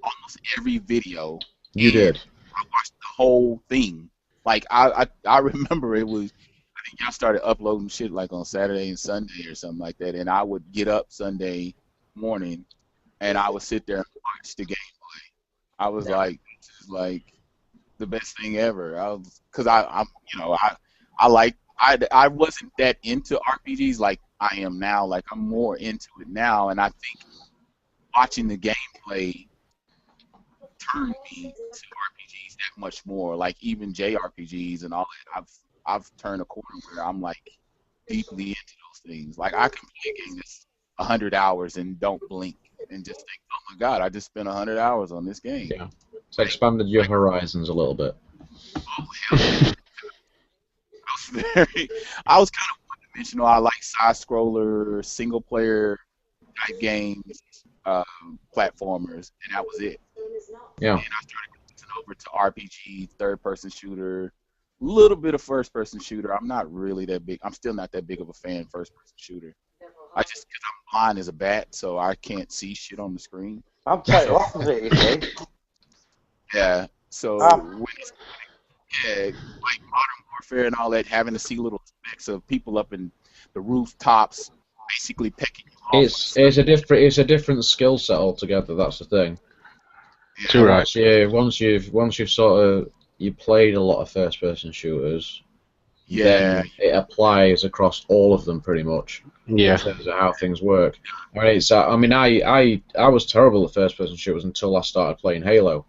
almost every video. You did. I watched the whole thing. Like I remember it was. I think y'all started uploading shit like on Saturday and Sunday or something like that, and I would get up Sunday morning, and I would sit there and watch the gameplay. I was like, this is like the best thing ever. Because I'm you know I wasn't that into RPGs like I am now. Like I'm more into it now, and I think watching the gameplay turned me to RPGs that much more. Like even JRPGs and all that. I've turned a corner where I'm like deeply into those things. Like I can play a game that's 100 hours and don't blink and just think, oh my god, I just spent 100 hours on this game. Yeah, it's expanded your horizons a little bit. Oh hell. I was kind of one-dimensional. I like side-scroller, single-player type games, platformers, and that was it. Yeah. And I started going over to RPG, third-person shooter, little bit of first-person shooter. I'm not really that big. I'm still not that big of a fan of first-person shooter. I just because I'm blind as a bat, so I can't see shit on the screen. I'm totally opposite, you see. Yeah. So when it's, like Modern Warfare and all that, having to see little specks of people up in the rooftops, basically pecking you off. It's a different skill set altogether. That's the thing. Yeah. Right. Yeah. Once you've sort of you played a lot of first-person shooters, then it applies across all of them pretty much. Yeah. In terms of how things work. I mean, I was terrible at first-person shooters until I started playing Halo.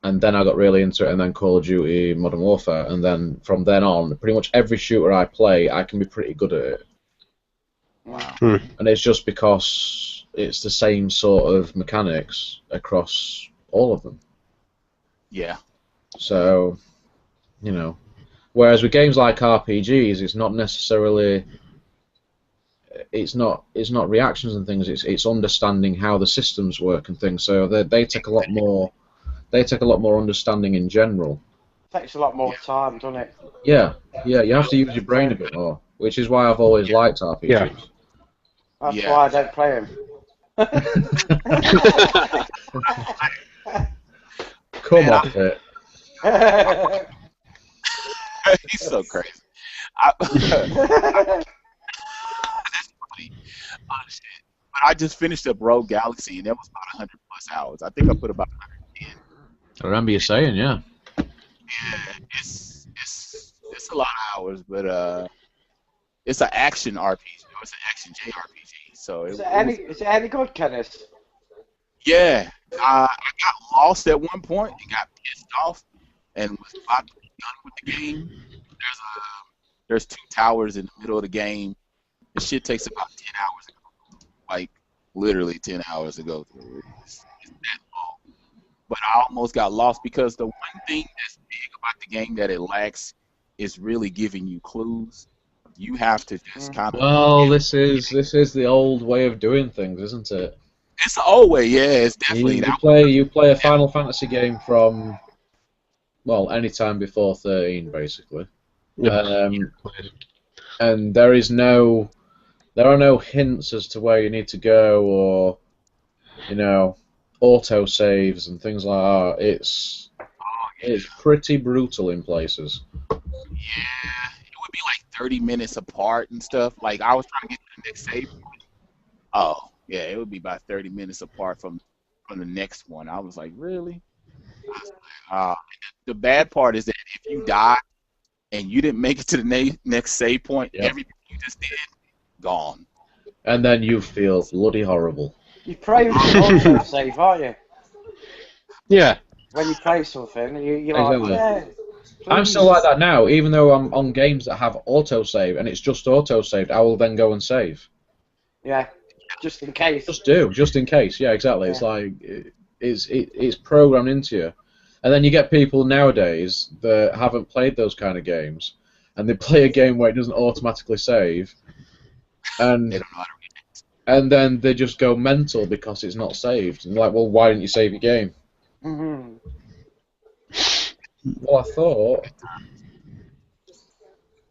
And then I got really into it, and then Call of Duty, Modern Warfare, and then from then on, pretty much every shooter I play, I can be pretty good at it. Wow. And it's just because it's the same sort of mechanics across all of them. Yeah. So, you know, whereas with games like RPGs, it's not necessarily, it's not reactions and things. It's understanding how the systems work and things. So they take a lot more. They take a lot more understanding in general. Takes a lot more time, doesn't it? Yeah, you have to use your brain a bit more, which is why I've always liked RPGs. Yeah. That's why I don't play them. Come off it. He's so crazy. That's funny. Shit. But I just finished up Rogue Galaxy, and that was about 100 plus hours. I think I put about 110. I remember you saying, yeah. Yeah, it's a lot of hours, but it's an action RPG. It's an action JRPG. So Is it any good, Kenneth? Yeah, I got lost at one point and got pissed off and was about to be done with the game. There's 2 towers in the middle of the game. This shit takes about 10 hours to go through. Like, literally 10 hours to go through. It's that long. But I almost got lost because the one thing that's big about the game that it lacks is really giving you clues. You have to just kind of. Well, this is the old way of doing things, isn't it? It's the old way, yeah. It's definitely. You play a Final Fantasy game from, well, any time before 13, basically. And there are no hints as to where you need to go, or auto saves and things like that. It's pretty brutal in places. Yeah, it would be like 30 minutes apart and stuff. Like, I was trying to get to the next save point. Oh, yeah, it would be about 30 minutes apart from the next one. I was like, really? The bad part is that if you die and you didn't make it to the next save point, everything you just did, gone. And then you feel bloody horrible. You pray for auto save, aren't you? Yeah. When you play something, you're Exactly. like, yeah. I'm still like that now, even though I'm on games that have autosave and it's just autosaved, I will then go and save. Yeah, just in case. Just in case. Yeah, exactly. Yeah. It's like it's programmed into you, and then you get people nowadays that haven't played those kind of games, and they play a game where it doesn't automatically save, and They don't know how to react. and then they just go mental because it's not saved. And like, well, why didn't you save your game? Mm-hmm. Well, I thought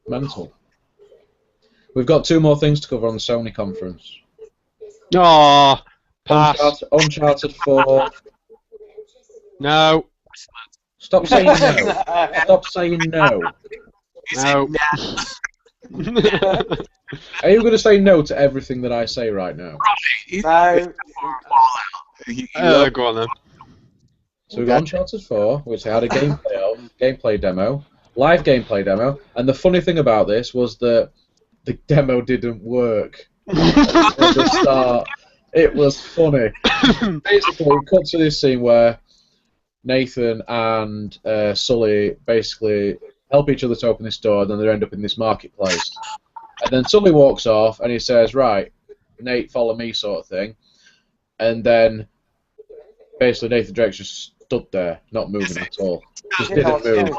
mental. We've got 2 more things to cover on the Sony conference. Oh, pass. Uncharted 4. No. Stop saying no. Stop saying no. No. Are you going to say no to everything that I say right now? No. Go on then. So we got Uncharted 4, which had a gameplay demo, live gameplay demo, and the funny thing about this was that the demo didn't work at the start. It was funny. Basically, we cut to this scene where Nathan and Sully basically help each other to open this door, and then they end up in this marketplace. And then Sully walks off, and he says, right, Nate, follow me, sort of thing. And then basically Nathan Drake's just stood there, not moving at all. Just didn't move.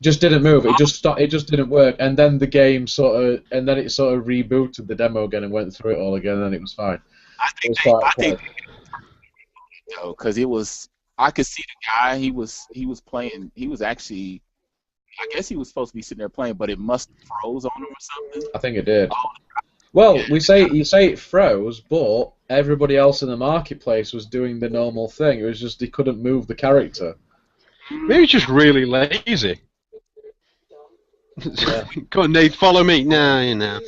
Just didn't move. It just stopped. It just didn't work. And then the game it sort of rebooted the demo again and went through it all again, and it was fine. I think because it was. I could see the guy. He was playing. He was actually. I guess he was supposed to be sitting there playing, but it must have froze on him or something. I think it did. Well, you say it froze, but everybody else in the marketplace was doing the normal thing. It was just he couldn't move the character. Maybe he's just really lazy. Yeah. Go on, Nate, follow me. Nah, you know.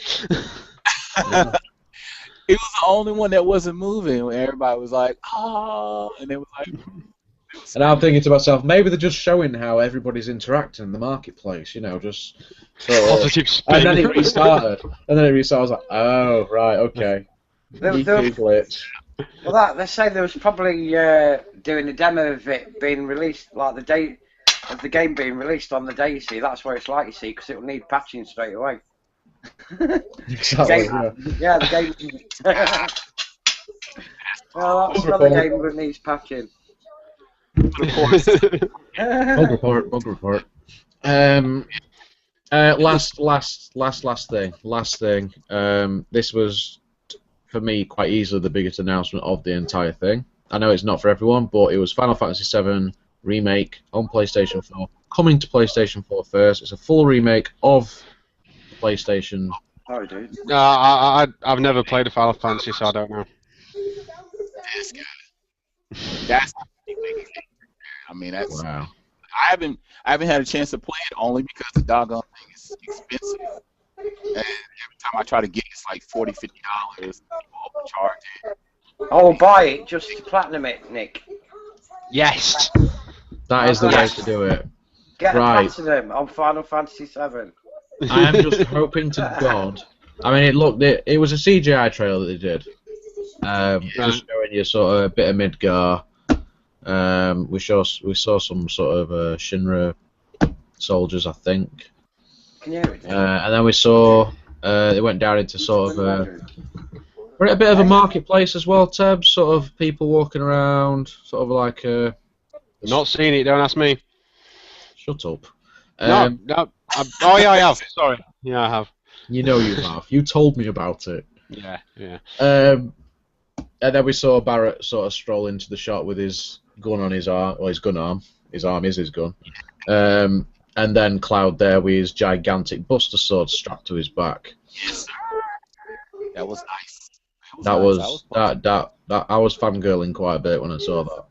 It was the only one that wasn't moving. When everybody was like, "Oh," and it was like. And I'm thinking to myself, maybe they're just showing how everybody's interacting in the marketplace, just. Positive spin. And then it restarted. I was like, oh, right, okay. Glitch. Well, they say there was probably doing a demo of it being released, like the date of the game being released on the day, you see. That's where it's like, you see, because it will need patching straight away. Exactly, yeah, the game. Well, that's another game that needs patching. Bug report. Last thing. This was, for me, quite easily the biggest announcement of the entire thing. I know it's not for everyone, but it was Final Fantasy VII Remake on PlayStation 4, coming to PlayStation 4 first. It's a full remake of the PlayStation. Sorry, dude. I've never played a Final Fantasy, so I don't know. That's I mean, that's. Wow. I haven't had a chance to play it only because the doggone thing is expensive. And every time I try to get it, it's like $40, $50. People overcharge it. Oh, buy it just to platinum it, Nick. Yes. That is the way to do it. Get a Right. platinum on Final Fantasy VII. I am just hoping to God. I mean, it was a CGI trailer that they did. Just showing you sort of a bit of Midgar. We saw some sort of Shinra soldiers, I think. Can you hear it? And then we saw it went down into sort of we're at a bit of a marketplace as well, Teb. Sort of people walking around, sort of like Not seen it. Don't ask me. Shut up. No. Oh yeah, I have. Sorry. Yeah, I have. You know you have. You told me about it. Yeah. And then we saw Barrett sort of stroll into the shot with his gun on his arm, or his gun arm. His arm is his gun. And then Cloud there with his gigantic Buster Sword strapped to his back. Yes, sir. That was nice. That was I was fangirling quite a bit when I saw that.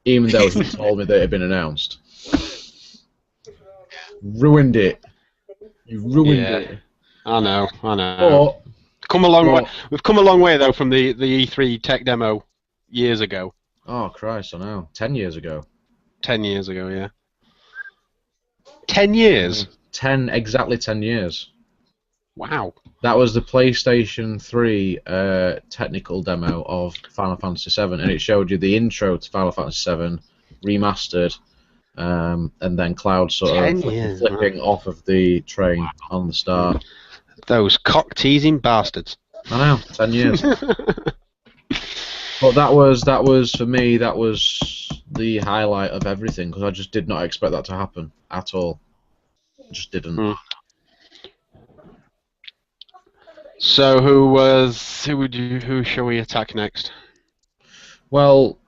Even though he told me that it had been announced. Ruined it. You ruined it. I know. But, Come a long way. We've come a long way though from the E3 tech demo years ago. Oh Christ, I know. 10 years ago. 10 years ago, yeah. 10 years? Exactly 10 years. Wow. That was the PlayStation 3 technical demo of Final Fantasy VII, and it showed you the intro to Final Fantasy VII remastered, and then Cloud sort of flipping off of the train on the star. Those cock-teasing bastards. I know, 10 years. But that was for me. That was the highlight of everything because I just did not expect that to happen at all. Just didn't. So who shall we attack next? Well,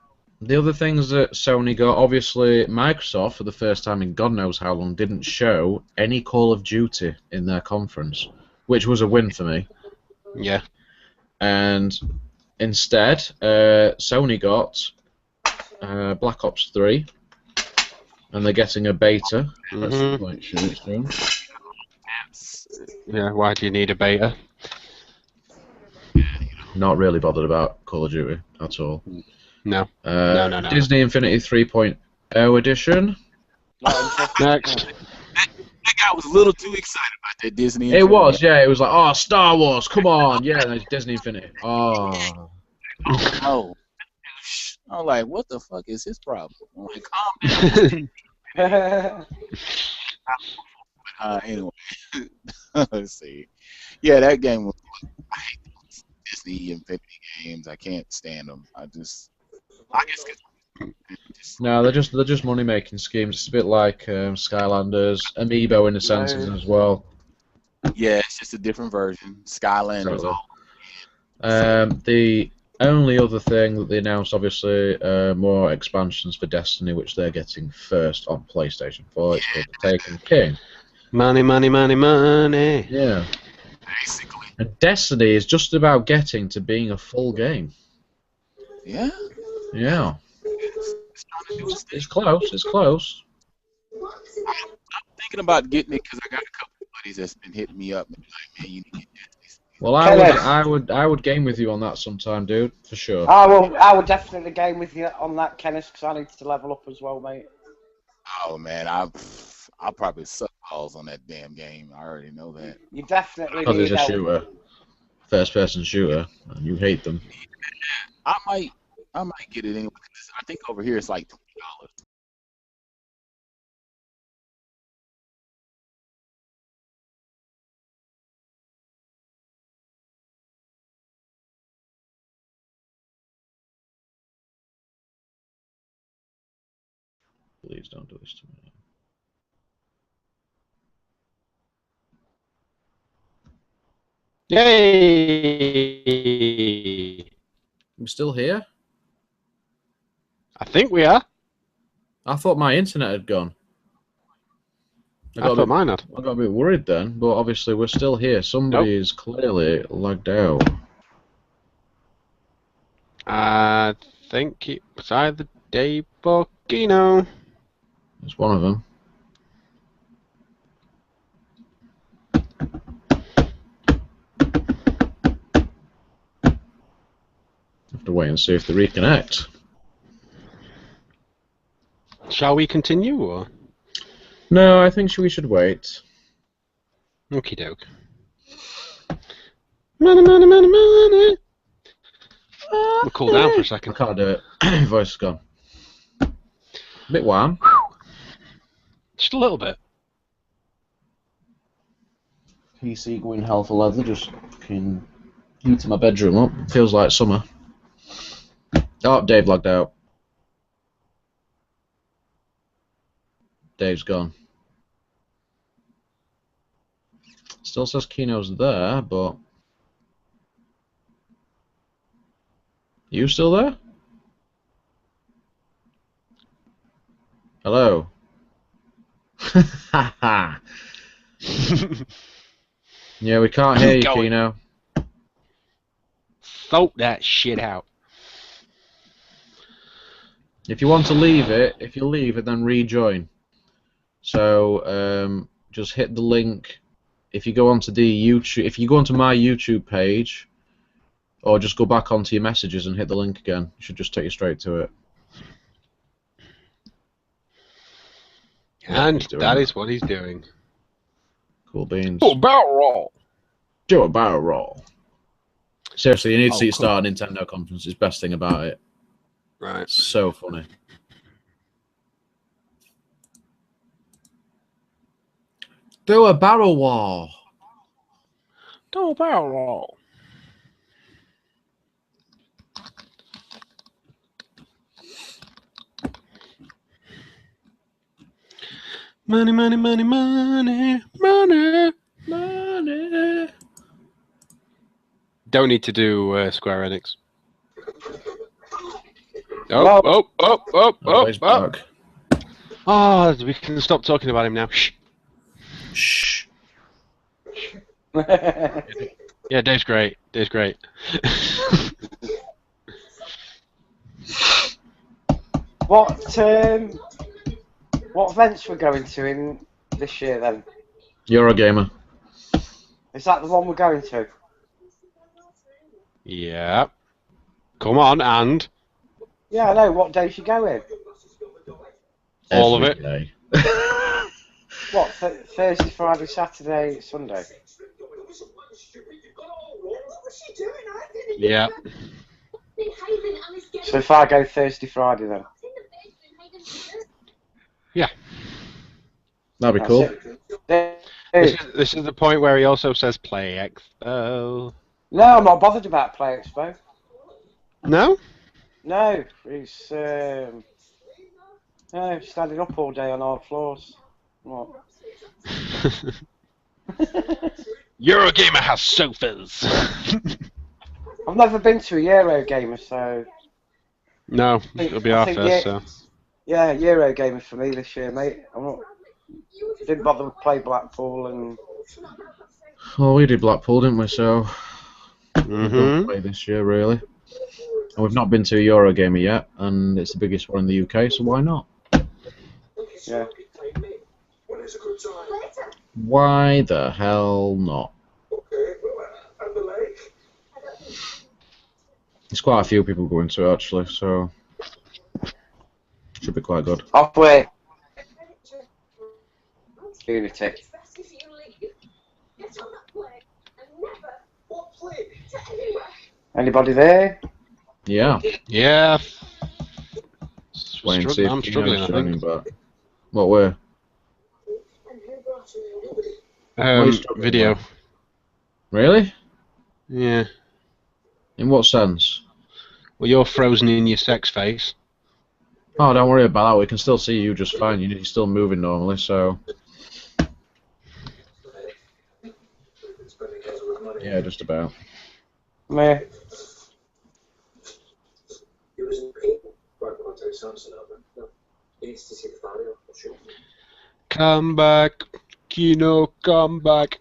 the other things that Sony got, obviously Microsoft for the first time in God knows how long didn't show any Call of Duty in their conference, which was a win for me. Yeah. And instead, Sony got Black Ops 3, and they're getting a beta. That's the point it's doing. Yeah, why do you need a beta? Not really bothered about Call of Duty at all. No. No. Disney Infinity 3.0 edition. Next. That guy was a little too excited about that Disney. It was, yeah. It was like, oh, Star Wars, come on, yeah. There's Disney Infinity. Oh. Oh. I'm like, what the fuck is his problem? I'm like, calm down. Anyway, let's see. Yeah, that game was. I hate those Disney Infinity games. I can't stand them. I guess. No, they're just money making schemes. It's a bit like Skylanders, Amiibo in a sense as well. Yeah, it's just a different version. Skylanders. The only other thing that they announced, obviously, more expansions for Destiny, which they're getting first on PlayStation 4. It's called The Taken King. Money. Yeah. Basically. And Destiny is just about getting to being a full game. Yeah. Yeah. It's close. It's close. I'm thinking about getting it because I got a couple of buddies that's been hitting me up and be like, man, you need to get Destiny. Well, I would game with you on that sometime, dude, for sure. I will definitely game with you on that, Kenneth, because I need to level up as well, mate. Oh man, I'll probably suck balls on that damn game. I already know that. You definitely Because need it's a shooter, first-person shooter, and you hate them. I might get it anyway. I think over here it's like $20. Please don't do this to me. Yay! I'm still here? I think we are. I thought my internet had gone. I thought mine had. I got a bit worried then, but obviously we're still here. Somebody is clearly lagged out. I think it was either Dave or Kino. It's one of them. Have to wait and see if they reconnect. Shall we continue, or? No, I think we should wait. Okie doke. Money. We'll cool down for a I second. can't do it. Voice is gone. A bit warm. Just a little bit. PC going hell for leather, just fucking heating my bedroom up. Feels like summer. Oh, Dave logged out. Dave's gone. Still says Kino's there, but... You still there? Hello? Haha. Yeah, we can't hear you, Going. Kino. Sort that shit out. If you want to leave it, if you leave it, then rejoin. So just hit the link. If you go onto the YouTube, if you go onto my YouTube page, or just go back onto your messages and hit the link again, it should just take you straight to it. And He's doing that it. is what he's doing. Cool beans. Oh, barrel roll. Do a barrel roll. Seriously, you need to see Oh, it start a Nintendo conference. It's the best thing about it. Right. It's so funny. Do a barrel wall. Do a barrel roll. Money, money, money, money, money, money. Don't need to do Square Enix. Oh, he's back. Oh, we can stop talking about him now. Shh. Shh. Yeah, Dave's great. Dave's great. What events we're going to in this year then? Eurogamer. Is that the one we're going to? Yeah. Come on, and Yeah, I know. What days you going? all of Every it. day. What, Thursday, Friday, Saturday, Sunday? Yeah. So if I go Thursday, Friday then? Yeah. That'd be That's cool. it. This is the point where he also says Play Expo. No, I'm not bothered about Play Expo. No? No, it's no, standing up all day on hard floors. What? Eurogamer has sofas. I've never been to a Eurogamer, so No, it'll be I our think first, so. yeah, Eurogamer for me this year, mate. Didn't bother to play Blackpool and Well, we did Blackpool, didn't we? So we Mm-hmm. don't play this year, really. And we've not been to a Eurogamer yet, and it's the biggest one in the UK, so why not? yeah. Why the hell not? There's quite a few people going to it, actually, so should be quite good. Halfway. Lunatic. Anybody there? Yeah. Yeah. Wait and see I'm if struggling, Kino's I joining think. back. What way? What are you struggling Video. with? Really? Yeah. In what sense? Well, you're frozen in your sex face. Oh, don't worry about that. We can still see you just fine. You're still moving normally, so... Yeah, just about. Meh. Come back, Kino, come back.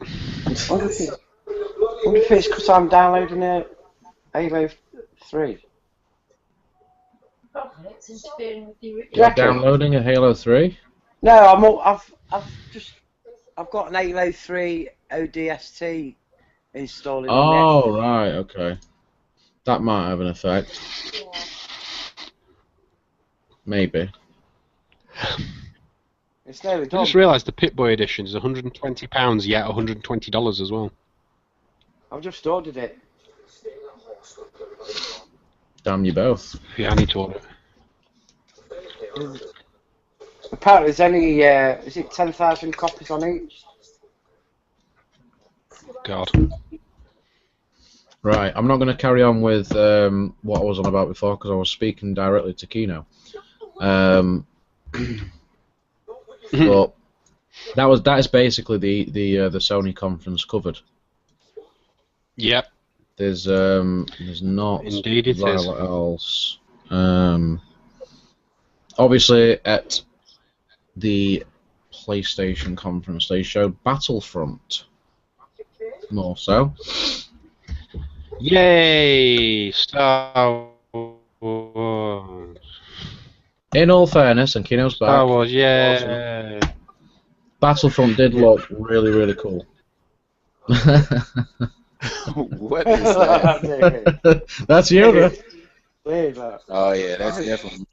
Wonder if it's because I'm downloading Halo 3. It's interfering with the original. You're reckon? downloading a Halo 3? No, I've got an Halo 3 ODST installed on Oh, right, okay. That might have an effect. Yeah. Maybe. It's nearly I done. just realised the Pip-Boy edition is £120, yet $120 as well. I've just ordered it. Damn you both. Yeah, I need to order it. Apparently there's only, is it 10,000 copies on each? God. Right, I'm not going to carry on with what I was on about before because I was speaking directly to Kino. But that is basically the Sony conference covered. Yep. There's not Indeed it that is. lot else. Obviously at the PlayStation conference they showed Battlefront more so. Yay! Star Wars. In all fairness, and Kino's back. Star Wars, yay! Battlefront did look really, really cool. What is that? That's you, Oh yeah, that's definitely.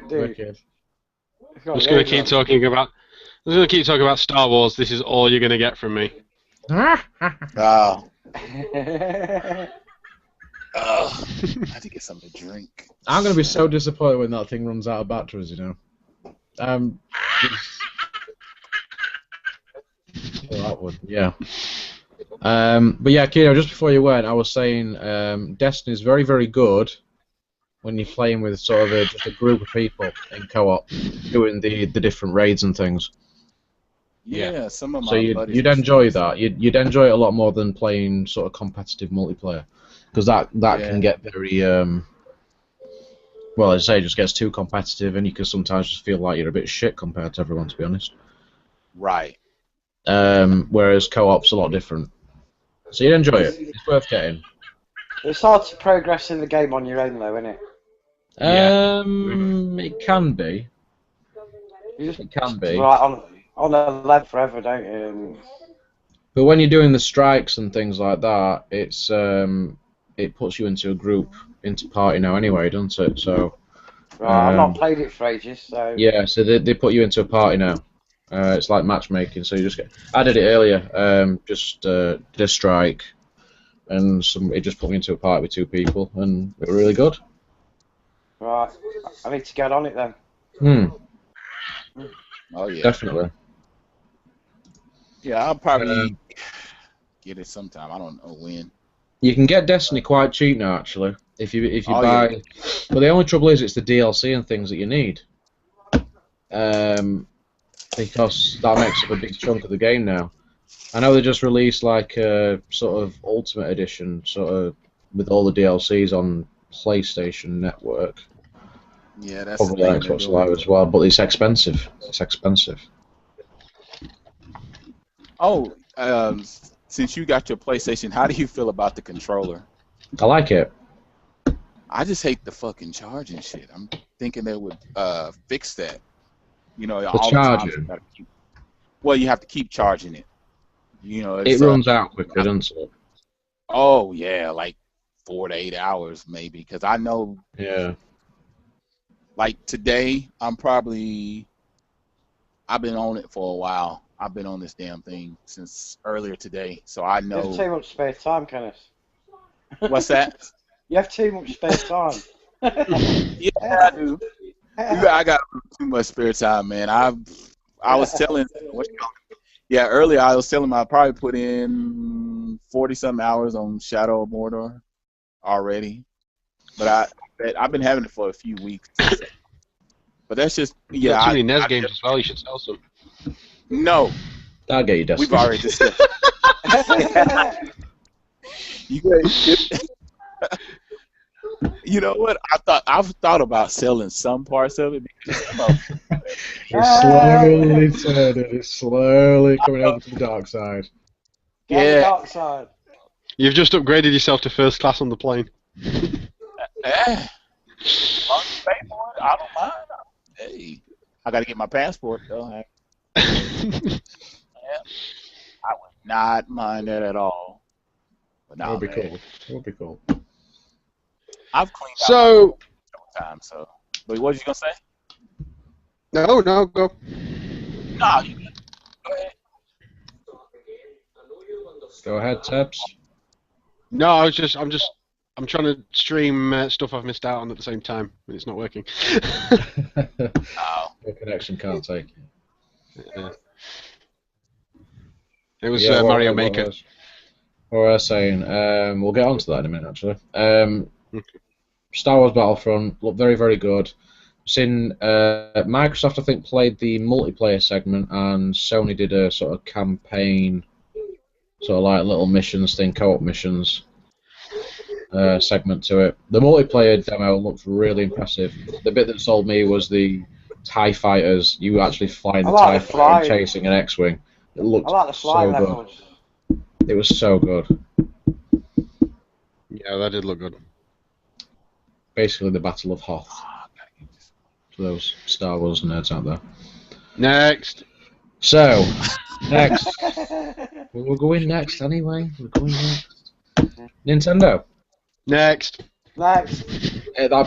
Wicked. I'm just gonna keep talking about. I'm just gonna keep talking about Star Wars. This is all you're gonna get from me. Oh. Oh, I have to get something to drink. I'm going to be so disappointed when that thing runs out of batteries, you know. Well, that would, yeah. But yeah, Kino, just before you went, I was saying Destiny's very, very good when you're playing with sort of just a group of people in co-op, doing the different raids and things. Yeah, some of my so you'd enjoy that. You'd enjoy it a lot more than playing sort of competitive multiplayer, because that can get very well, as I say, it just gets too competitive, and you can sometimes just feel like you're a bit shit compared to everyone, to be honest. Right. Whereas co-op's a lot different. So you'd enjoy it. It's worth getting. It's hard to progress in the game on your own, though, isn't it? It can be. It can be. Right on a level forever, don't you? But when you're doing the strikes and things like that, it's it puts you into a group, into party now anyway, doesn't it? So. Right, I've not played it for ages, so. Yeah, so they put you into a party now. It's like matchmaking, so you just get. I did it earlier. Just did a strike, and it just put me into a party with 2 people, and it was really good. Right, I need to get on it then. Oh yeah. Definitely. Yeah, I'll probably get it sometime. I don't know when. You can get Destiny quite cheap now, actually. If you buy. Yeah. But the only trouble is it's the DLC and things that you need. Because that makes up a big chunk of the game now. I know they just released like a sort of Ultimate Edition, sort of with all the DLCs on PlayStation Network. Yeah, that's probably Xbox Live as well, but it's expensive. It's expensive. Oh, since you got your PlayStation, how do you feel about the controller? I like it. I just hate the fucking charging shit. I'm thinking they would fix that. You know, all charger. the time you have to keep charging it. You know, it runs out quicker, doesn't it? Oh yeah, like 4 to 8 hours maybe. Because I know. Yeah. Like today, I've been on it for a while. I've been on this damn thing since earlier today, so I know. You have too much spare time, Kenneth. What's that? You have too much spare time. Yeah, I do. I got too much spare time, man. I was telling earlier I was telling him I probably put in 40-something hours on Shadow of Mordor already, but I've been having it for a few weeks. But that's just Too many NES games as well. You should sell some. No, I'll get you Destiny. we've already discussed. You guys. You know what? I've thought about selling some parts of it. It's slowly turning. It's slowly coming over to the dark side. Yeah. Dark side. You've just upgraded yourself to first class on the plane. I don't mind. Hey, I got to get my passport though. Yeah, I would not mind that at all. But That would be cool. That would be cool. I've cleaned out So. time. So, but what was you gonna say? No, go. Nah, you good. Go ahead. Go ahead, Tabs. No, I'm trying to stream stuff I've missed out on at the same time, and it's not working. Oh. Your connection can't take it. It was Yeah, Mario Maker. What was I saying? We'll get on to that in a minute, actually. Star Wars Battlefront looked very, very good. Seen Microsoft, I think, played the multiplayer segment, and Sony did a sort of campaign, sort of like little missions thing, co-op missions segment to it. The multiplayer demo looked really impressive. The bit that sold me was the TIE fighters. You actually flying the TIE fighter chasing an X-wing. It looked so good. It was so good. Yeah, that did look good. Basically, the Battle of Hoth. For those Star Wars nerds out there. Next. So, next. We're going next anyway. We're going next. Nintendo. Next. That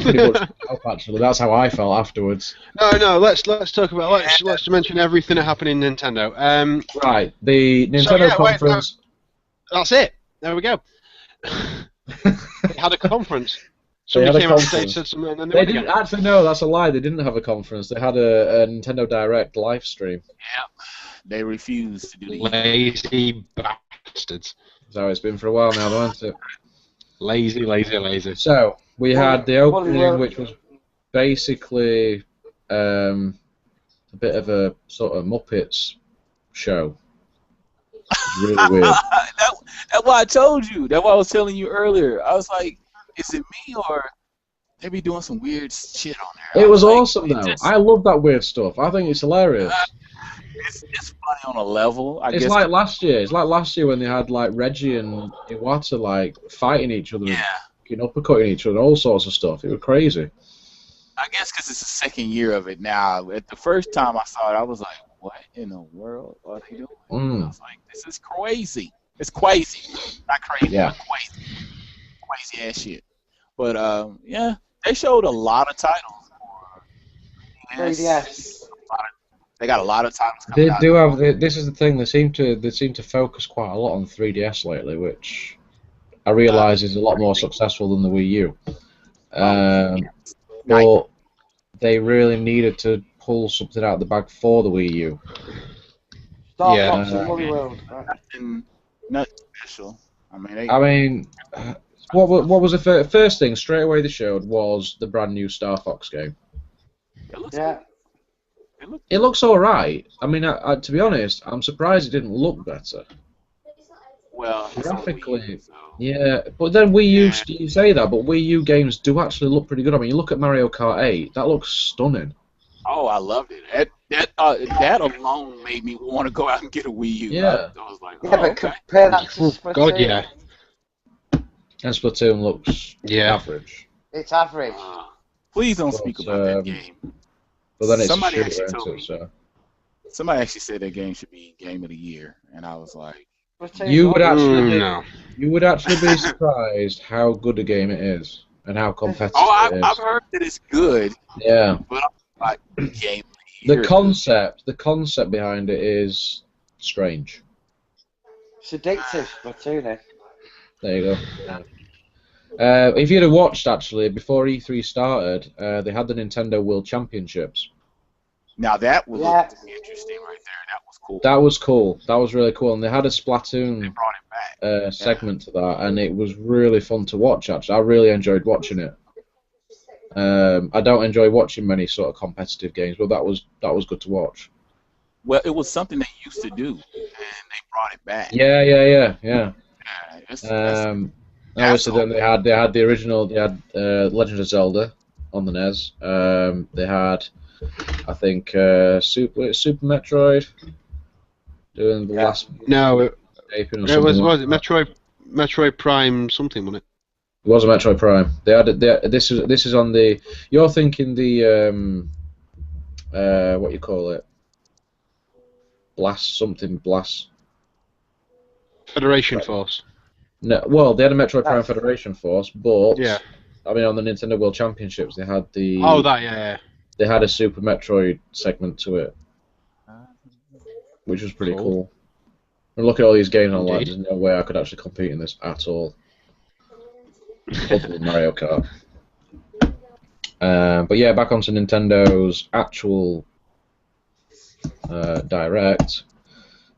pretty much helped, actually. That's how I felt afterwards. No. Let's talk about. Let's mention everything that happened in Nintendo. Right. The Nintendo conference. That's it. There we go. They had a conference. Somebody came on stage, said something, and then they didn't actually. No, that's a lie. They didn't have a conference. They had a Nintendo Direct live stream. Yeah, they refused to do the lazy bastards. That's how it's been for a while now, though, hasn't it? Lazy. So we had the opening, which was basically a bit of a sort of Muppets show. Really weird. That's why I told you. That's why I was telling you earlier. I was like, is it me or they be doing some weird shit on there? It was awesome though. I love that weird stuff. I think it's hilarious. It's funny on a level. I guess like last year. It's like last year when they had like Reggie and Iwata like fighting each other, uppercutting each other, all sorts of stuff. It was crazy. I guess because it's the second year of it now. At the first time I saw it, I was like, what in the world are they doing? I was like, this is crazy. It's crazy. Not crazy, but crazy. Crazy ass shit. But yeah, they showed a lot of titles for 3DS. They got a lot of titles coming out. They do have. This is the thing. They seem to focus quite a lot on 3DS lately, which I realise is a lot more successful than the Wii U. But they really needed to pull something out of the bag for the Wii U. Star Fox and Woolly World. Not special. What was the first thing straight away they showed was the brand new Star Fox game. It looks all right. I mean, to be honest, I'm surprised it didn't look better. Well, graphically, yeah. But then Wii U, you say that, but Wii U games do actually look pretty good. I mean, you look at Mario Kart 8, that looks stunning. Oh, I loved it. That alone made me want to go out and get a Wii U. Yeah. I was like, but compare that to Splatoon. God, yeah. And Splatoon looks average. It's average. Please don't speak about that game. But then it's somebody actually said that game should be Game of the Year, and I was like, you would actually be surprised how good a game it is and how competitive it is. I've heard that it's good. Yeah. But I'm like, Game of the Year. The concept behind it is strange. It's addictive, Splatoon. There you go. Yeah. If you'd have watched, actually, before E3 started, they had the Nintendo World Championships. Now that was interesting right there. That was cool. That was cool. That was really cool. And they had a Splatoon they brought it back. segment to that, and it was really fun to watch, actually. I really enjoyed watching it. I don't enjoy watching many sort of competitive games, but that was good to watch. Well, it was something they used to do, and they brought it back. Yeah. Obviously, then they had the original. They had Legend of Zelda on the NES. They had, I think, Super Metroid doing the last. No, it was Metroid Prime something, wasn't it? It was a Metroid Prime. They had it. This is on the. You're thinking the what you call it? Blast. Federation Force. No, well, they had a Metroid Prime Federation Force, but yeah. I mean, on the Nintendo World Championships, they had the. Oh, that yeah. They had a Super Metroid segment to it, which was pretty cool. And look at all these games online. There's no way I could actually compete in this at all. Other than Mario Kart. But yeah, back onto Nintendo's actual Direct.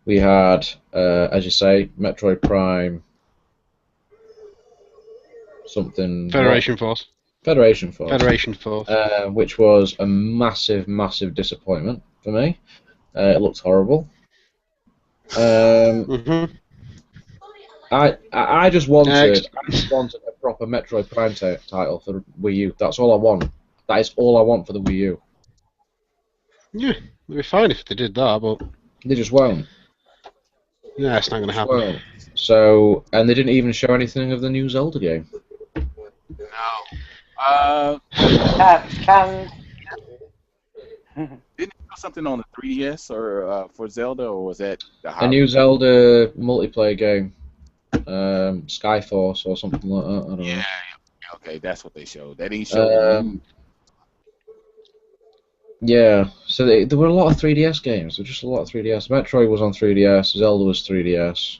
We had, as you say, Metroid Prime, something. Federation Force. Federation Force. Federation Force. Which was a massive, massive disappointment for me. It looked horrible. I just wanted a proper Metroid Prime title for Wii U. That's all I want. That is all I want for the Wii U. Yeah, it'd be fine if they did that, but They just won't. yeah, it's not going to happen. Won't. So, and they didn't even show anything of the new Zelda game. No. Can Didn't it show something on the 3DS or for Zelda, or was that the A new Zelda multiplayer game, Skyforce or something like that. I don't know. Yeah, okay, that's what they showed. They didn't show the new. Yeah, so there were a lot of 3DS games. There were just a lot of 3DS. Metroid was on 3DS. Zelda was 3DS.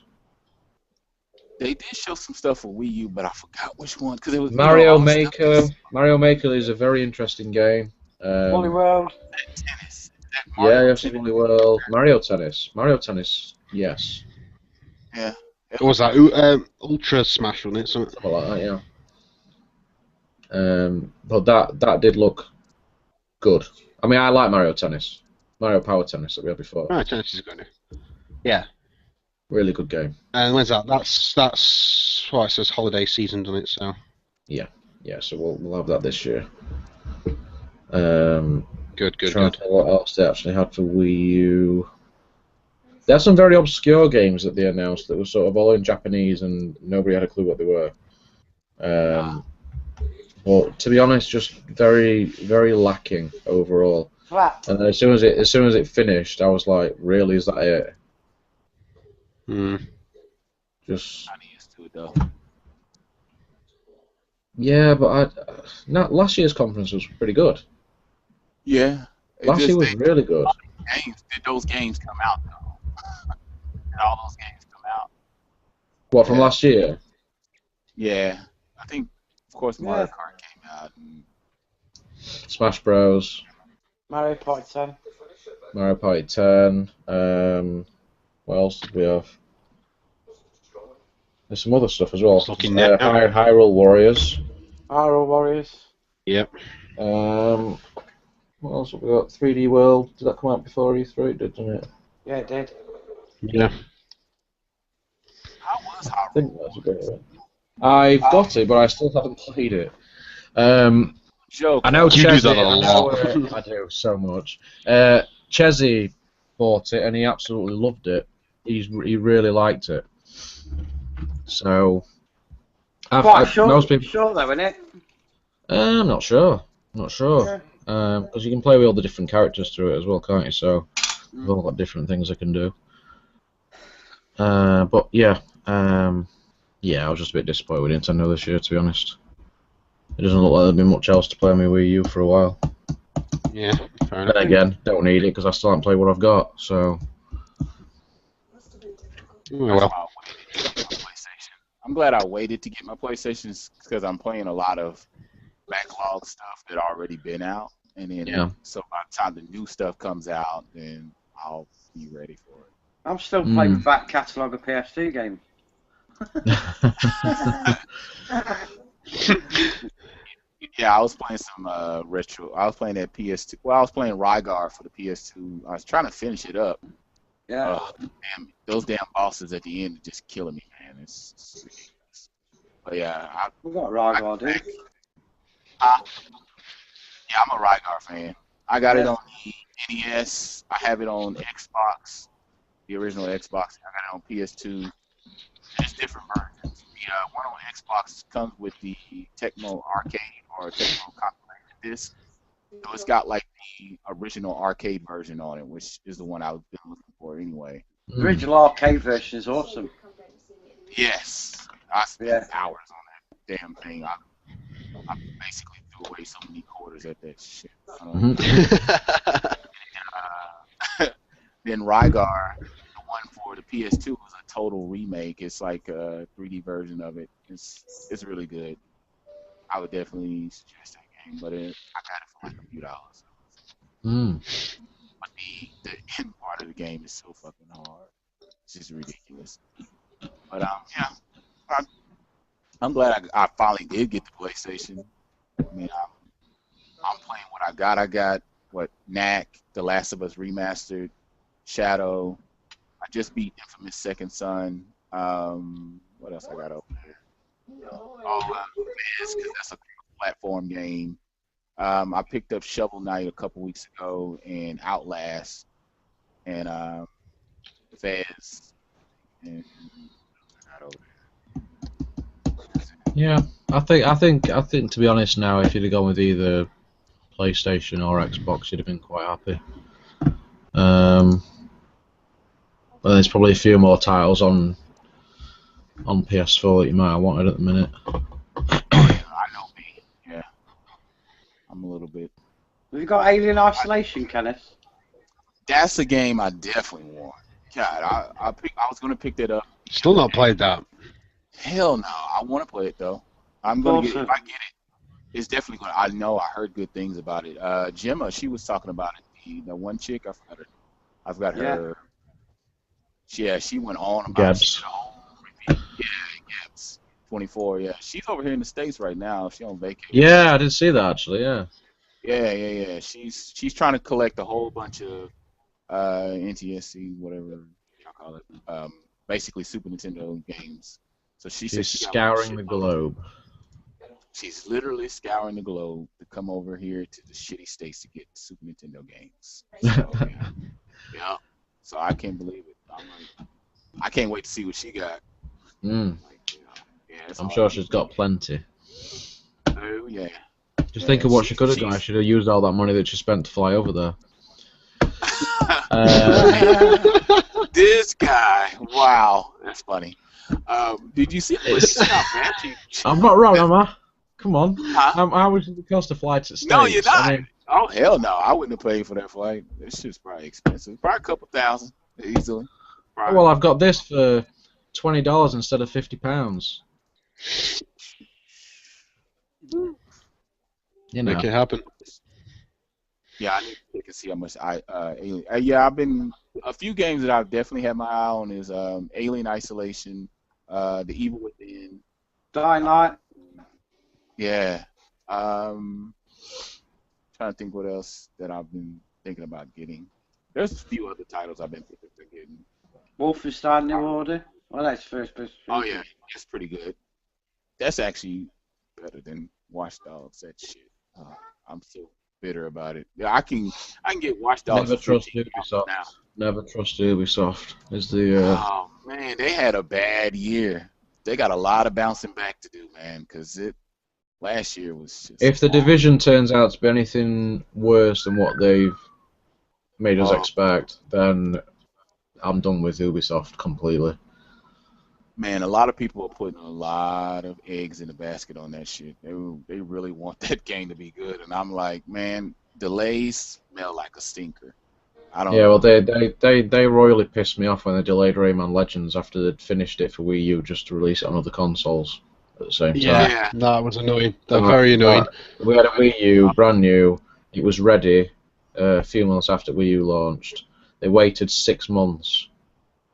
They did show some stuff for Wii U, but I forgot which one because it was Mario all the Maker. stuff Mario Maker is a very interesting game. Woolly World. tennis. Yeah, yes, Woolly World. Mario Tennis. Mario Tennis. Yes. Yeah. What was that? Ultra Smash, wasn't it? Something like that. Yeah. But that did look good. I mean, I like Mario Tennis. Mario Power Tennis that we had before. Right, Tennis is good. Yeah. Really good game. And when's that? That's what it says. Holiday season, doesn't it? So. Yeah. So we'll have that this year. Good. Trying to think what else they actually had for Wii U. There's some very obscure games that they announced that were sort of all in Japanese and nobody had a clue what they were. But to be honest, just very, very lacking overall. Flat. And then as soon as it finished, I was like, really, is that it? Just. I'm used to it though. Yeah, but last year's conference was pretty good. Yeah. Last year was really good. Did those games come out though? Did all those games come out? What, from last year? Yeah. I think, of course, Mario Kart came out. Smash Bros. Mario Party 10. Mario Party 10. What else did we have? There's some other stuff as well. Hyrule Warriors. Hyrule Warriors. Yep. What else have we got? 3D World. Did that come out before E3? It did, didn't it? Yeah, it did. Yeah. How was I Hyrule? think that's a great one. I've got it, but I still haven't played it. Joke. I know You do that a Chezzy, I do so much. Chezzy bought it and he absolutely loved it. He really liked it. So, most people. Sure, though, isn't it? I'm not sure. Because you can play with all the different characters through it as well, can't you? So, they've all got different things they can do. But yeah, I was just a bit disappointed with Nintendo this year, to be honest. It doesn't look like there'll be much else to play on my Wii U for a while. Yeah, fair enough. Then again, don't need it because I still haven't played what I've got. So. Well. I'm glad I waited to get my PlayStation because I'm playing a lot of backlog stuff that already been out, and then so by the time the new stuff comes out, then I'll be ready for it. I'm still playing the back catalogue of PS2 games. Yeah, I was playing some retro. I was playing that PS2. Well, I was playing Rygar for the PS2. I was trying to finish it up. Yeah. Damn, those damn bosses at the end are just killing me, man. It's ridiculous. But yeah, We've got Rygar, dude. Yeah, I'm a Rygar fan. I got it on the NES. I have it on Xbox, the original Xbox. I got it on PS2. There's different versions. The one on Xbox comes with the Tecmo Arcade or Tecmo Compilation disc. So it's got like the original arcade version on it, which is the one I've been looking for anyway. The original arcade version is awesome. Yes. I spent hours on that damn thing. I basically threw away so many quarters at that shit. Then Rygar, the one for the PS2, was a total remake. It's like a 3D version of it. It's really good. I would definitely suggest that game, but I got it for like a few dollars. But the end part of the game is so fucking hard. It's just ridiculous. But yeah, I, I'm glad I finally did get the PlayStation. I mean, I'm playing what I got. I got what Knack, The Last of Us Remastered, Shadow. I just beat Infamous Second Son. What else I got over there? Oh, Fez, because that's a platform game. I picked up Shovel Knight a couple weeks ago and Outlast and Fez and I got over Yeah, I think to be honest now, if you'd have gone with either PlayStation or Xbox, you'd have been quite happy. But there's probably a few more titles on PS4 that you might have wanted at the minute. I know me. Yeah, I'm a little bit. Have you got Alien Isolation, Kenneth? That's a game I definitely want. God, I was gonna pick that up. Still not played that. Hell no, I want to play it though. I'm gonna get it. If I get it, it's definitely gonna. I know I heard good things about it. Gemma, she was talking about it. The one chick, I forgot her. I forgot her. Yeah, she went on about Gabs. it. Yeah, Gabs. 24. Yeah, she's over here in the States right now. She's on vacation. Yeah, I did see that actually. Yeah. Yeah. She's trying to collect a whole bunch of NTSC, whatever y'all call it. Basically Super Nintendo games. So she said She's she got scouring the globe. She's literally scouring the globe to come over here to the shitty states to get Super Nintendo games. So, yeah. So I can't believe it. I'm like, I can't wait to see what she got. Like, I'm sure she's got plenty. Oh yeah. Just think of what she could have done. She should have used all that money that she spent to fly over there. This guy, wow, that's funny. Did you see I'm not wrong, am I? Come on. How much does it cost to fly to States? No, you're not. I mean, oh, hell no. I wouldn't have paid for that flight. This shit's probably expensive. Probably a couple thousand, easily. Probably. Well, I've got this for $20 instead of £50. You know. Make it happen. Yeah, I need to look and see how much Alien. Yeah, I've been a few games that I've definitely had my eye on is Alien Isolation, The Evil Within, Dying Light. Yeah. Trying to think what else that I've been thinking about getting. There's a few other titles I've been thinking of getting. Wolfenstein New Order. Well, that's first person. Oh yeah, that's pretty good. That's actually better than Watch Dogs. That shit. I'm so bitter about it. Yeah, I can get Watch Dogs. Never trust Ubisoft. Now. Never trust Ubisoft. Is the. Oh man, they had a bad year. They got a lot of bouncing back to do, man. Because last year was just. If the Division turns out to be anything worse than what they've made us expect, then I'm done with Ubisoft completely. Man, a lot of people are putting a lot of eggs in the basket on that shit. They really want that game to be good, and I'm like, man, delays smell like a stinker. I don't. Yeah, well, they royally pissed me off when they delayed Rayman Legends after they'd finished it for Wii U just to release it on other consoles at the same time. Yeah, that was annoying. That's very annoying. We had a Wii U, brand new. It was ready a few months after Wii U launched. They waited 6 months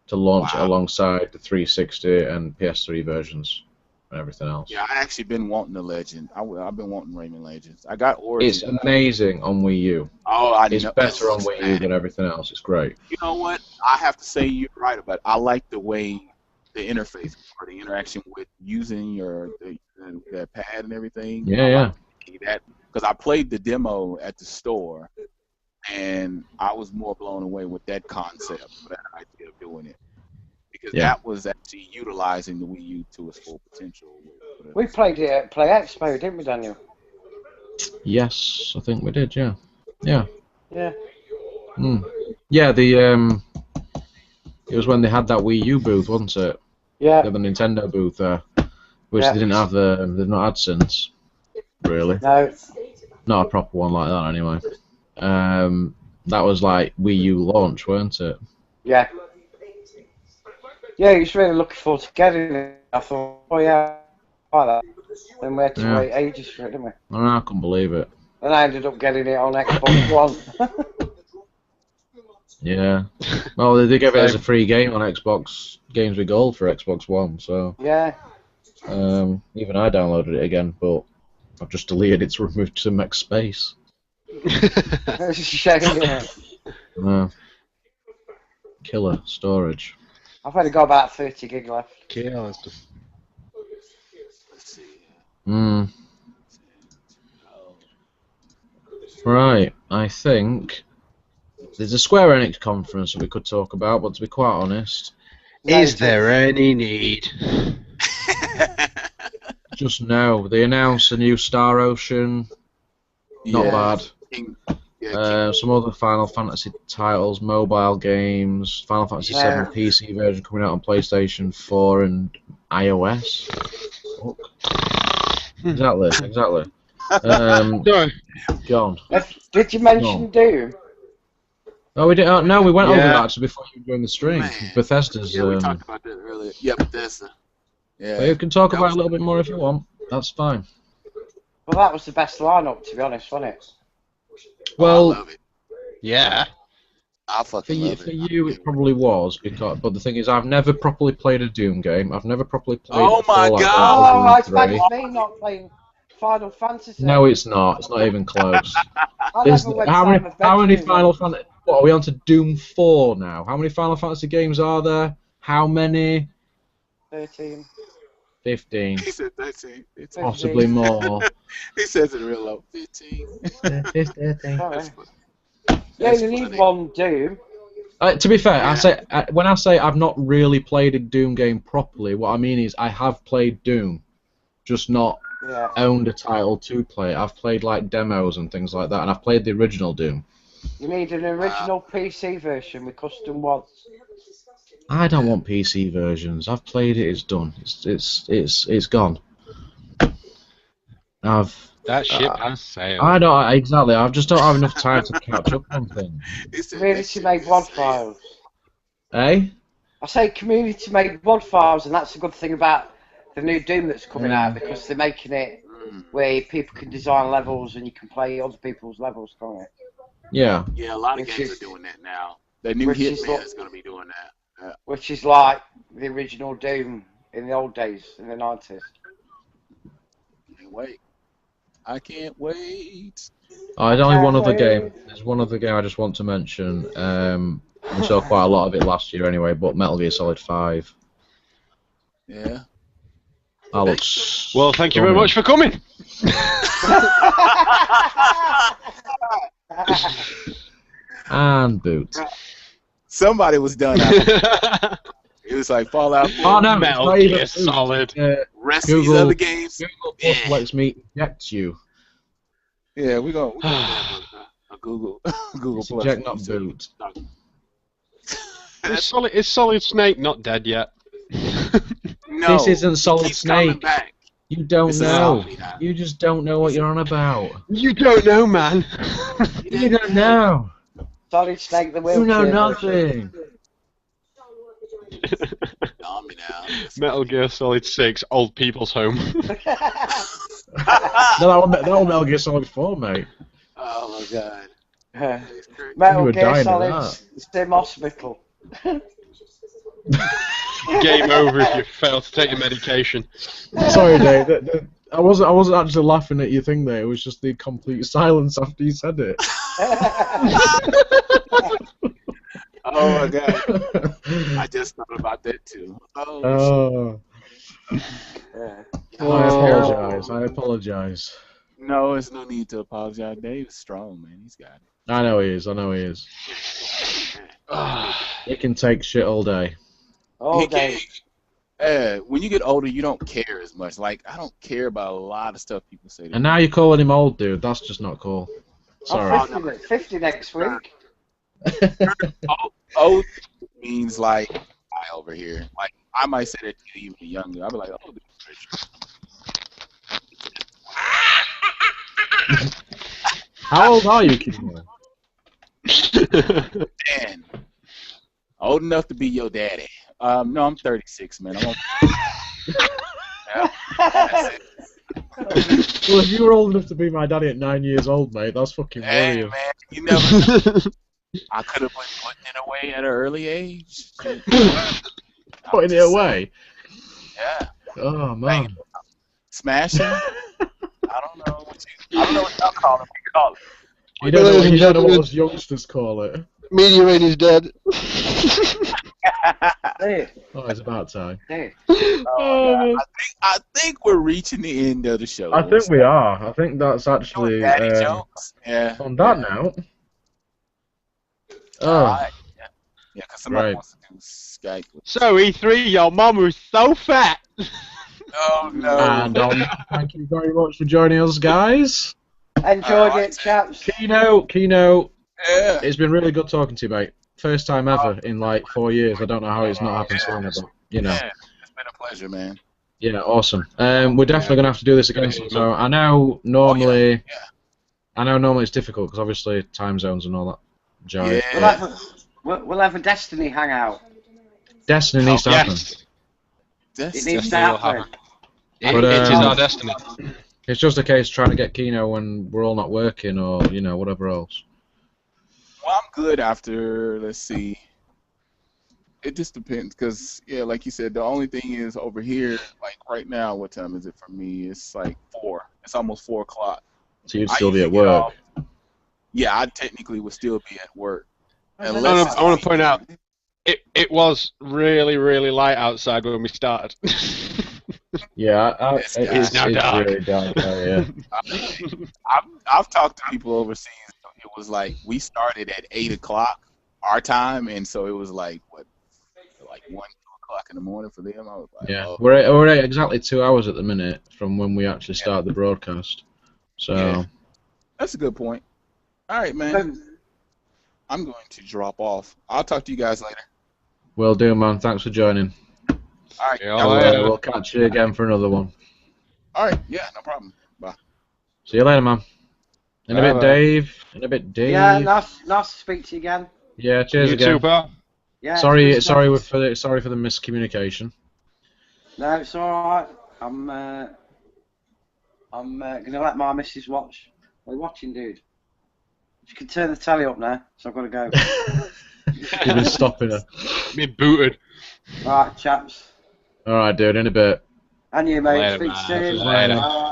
to launch it alongside the 360 and PS3 versions and everything else. Yeah, I actually been wanting the Legend. I've been wanting Rayman Legends. I got Origin. It's amazing on Wii U. Oh, I know. It's better on Wii U than everything else. It's great. You know what? I have to say you're right about it. I like the way the interface or the interaction with using the pad and everything. Yeah. That because I played the demo at the store. And I was more blown away with that concept, that idea of doing it, because that was actually utilizing the Wii U to its full potential. We played it at Play Expo, didn't we, Daniel? Yes, I think we did. Yeah. Yeah. Yeah. Yeah. It was when they had that Wii U booth, wasn't it? Yeah. They had the Nintendo booth there, which they didn't have. They've not had since, really. No. Not a proper one like that, anyway. That was like Wii U launch, weren't it? Yeah. Yeah, he was really looking forward to getting it. I thought, oh yeah, like that. Then we had to wait ages for it, didn't we? I couldn't believe it. And I ended up getting it on Xbox One. Yeah. Well, they gave it as a free game on Xbox Games with Gold for Xbox One, so Yeah. even I downloaded it again, but I've just deleted it to remove to make space. It's a shame, yeah. Killer storage. I've only got about 30 gig left. Let's Let's see. Right, I think there's a Square Enix conference that we could talk about, but to be quite honest, Is there any need? just now they announced a new Star Ocean. Not bad. Some other Final Fantasy titles, mobile games, Final Fantasy VII PC version coming out on PlayStation 4 and iOS. Exactly. John. Did you mention Doom? Oh, we did. No, we went over that actually before you joined the stream. Bethesda's. Yeah, we talked about that earlier. Yeah, Bethesda. Yeah. Well, you can talk about it a little bit more if you want. That's fine. Well, that was the best lineup, to be honest, wasn't it? Well, I love it. Yeah. I fucking love it. For you, it probably was, but the thing is, I've never properly played a Doom game. I've never properly played. Oh my God! Oh, I expect me not playing Final Fantasy. No, it's not. It's not even close. How many Final Fantasy? What, are we on to Doom 4 now? How many Final Fantasy games are there? How many? 13. 15. He said 13. Possibly more. He says it real low. 15. 15. Yeah, you need one Doom. To be fair, when I say I've not really played a Doom game properly, what I mean is I have played Doom, just not owned a title to play. I've played like demos and things like that, and I've played the original Doom. You need an original PC version with custom mods. I don't want PC versions. I've played it. It's done. It's gone. That ship has sailed. I don't exactly. I just don't have enough time to catch up on things. Community made mod files. Eh? I say community made mod files, and that's a good thing about the new Doom that's coming out, because they're making it where people can design levels and you can play other people's levels, can't you? Yeah. Yeah, a lot of games are doing that now. The new Hitman is going to be doing that. Yeah. Which is like the original Doom in the old days, in the 90s. I can't wait. Oh, there's only one other game. There's one other game I just want to mention. We saw quite a lot of it last year anyway, but Metal Gear Solid 5. Yeah. That looks well, thank you very much for coming. And boot. Somebody was done. It was like Fallout 4. Oh no, Metal Gear Solid. Rest of these other games. Google Plus lets me eject you. Yeah, we're going to Google Plus. Eject, not boot. Is Solid Snake not dead yet? No. This isn't Solid Snake. Back. You don't know. You just don't know what you're on about. You don't know, man. You don't know. Solid Snake the wheelchair. You know nothing. Metal Gear Solid 6, Old People's Home. No, that one Metal Gear Solid 4, mate. Oh my god. Metal Gear Solid Sim Hospital. Game over if you fail to take your medication. Sorry, Dave. I wasn't actually laughing at your thing there. It was just the complete silence after you said it. Oh my god. I just thought about that too. Oh. I apologize. No, there's no need to apologize. Dave's strong, man. He's got it. I know he is. He can take shit all day. All day. When you get older, you don't care as much. Like, I don't care about a lot of stuff people say to me. And now you're calling him old, dude. That's just not cool. Sorry. I'm 50 next week. Old means like I over here. Like, I might say that to you even younger. I'll be like, oh, How old are you, Kimo? 10. Old enough to be your daddy. No, I'm 36, man. That's it. Well, if you were old enough to be my daddy at 9 years old, mate, that's fucking worrying. Man, you never know. I could have been putting it away at an early age. Shit. Putting it away. Yeah. Oh man. Smashing. I don't know what y'all call it. We call it. You don't know what us youngsters call it. Media rating is dead. Hey, Oh, it's about time. hey. I think we're reaching the end of the show. I think we are. I think that's actually Daddy jokes. Yeah. on that note. Oh, Alright. Yeah, because somebody Right. wants to do Skype. So E3, your mum was so fat. Oh no. and thank you very much for joining us, guys. Enjoyed Alright. it, chaps. Keno, Yeah. it's been really good talking to you, mate. First time ever in like 4 years. I don't know how it's not happened sooner, but you know. Yeah. It's been a pleasure, man. Yeah, awesome. We're definitely gonna have to do this again. So I know normally, I know normally it's difficult because obviously time zones and all that. Joy. Yeah. We'll have a Destiny hangout. Destiny needs to happen. Yes, That's It needs to Destiny will happen. happen. It But, is um, our destiny. It's just a case of trying to get Keno when we're all not working or you know whatever else. Well, I'm good after, let's see. It just depends, because, yeah, like you said, the only thing is over here, like right now, what time is it for me? It's like 4. It's almost 4 o'clock. So you'd I still be usually at get work. off- Yeah, I technically would still be at work. I want to point out, it was really, really light outside when we started. Yeah, It's now dark. really dark. Yeah. I've talked to people overseas. It was like we started at 8 o'clock our time, and so it was like what, like 1, 2 o'clock in the morning for them. I was like, Yeah, oh. we're at exactly 2 hours at the minute from when we actually start the broadcast. So Yeah. That's a good point. All right, man. I'm going to drop off. I'll talk to you guys later. will do, man. Thanks for joining. All right. Yeah, all right. We'll catch you again for another one. All right. Yeah, no problem. Bye. See you later, man. In a bit, Bye-bye. Dave. In a bit, Dave. Yeah, nice to speak to you again. Yeah, cheers You again. too, pal. Yeah. Sorry it's for nice. the miscommunication. No, it's all right. I'm gonna let my missus watch. What are you watching, dude? You can turn the telly up now, so I've got to go. You've been stopping her. Been booted. All right, chaps. All right, dude. In a bit. And you, mate. Later, Speak man. soon. Later. Bye.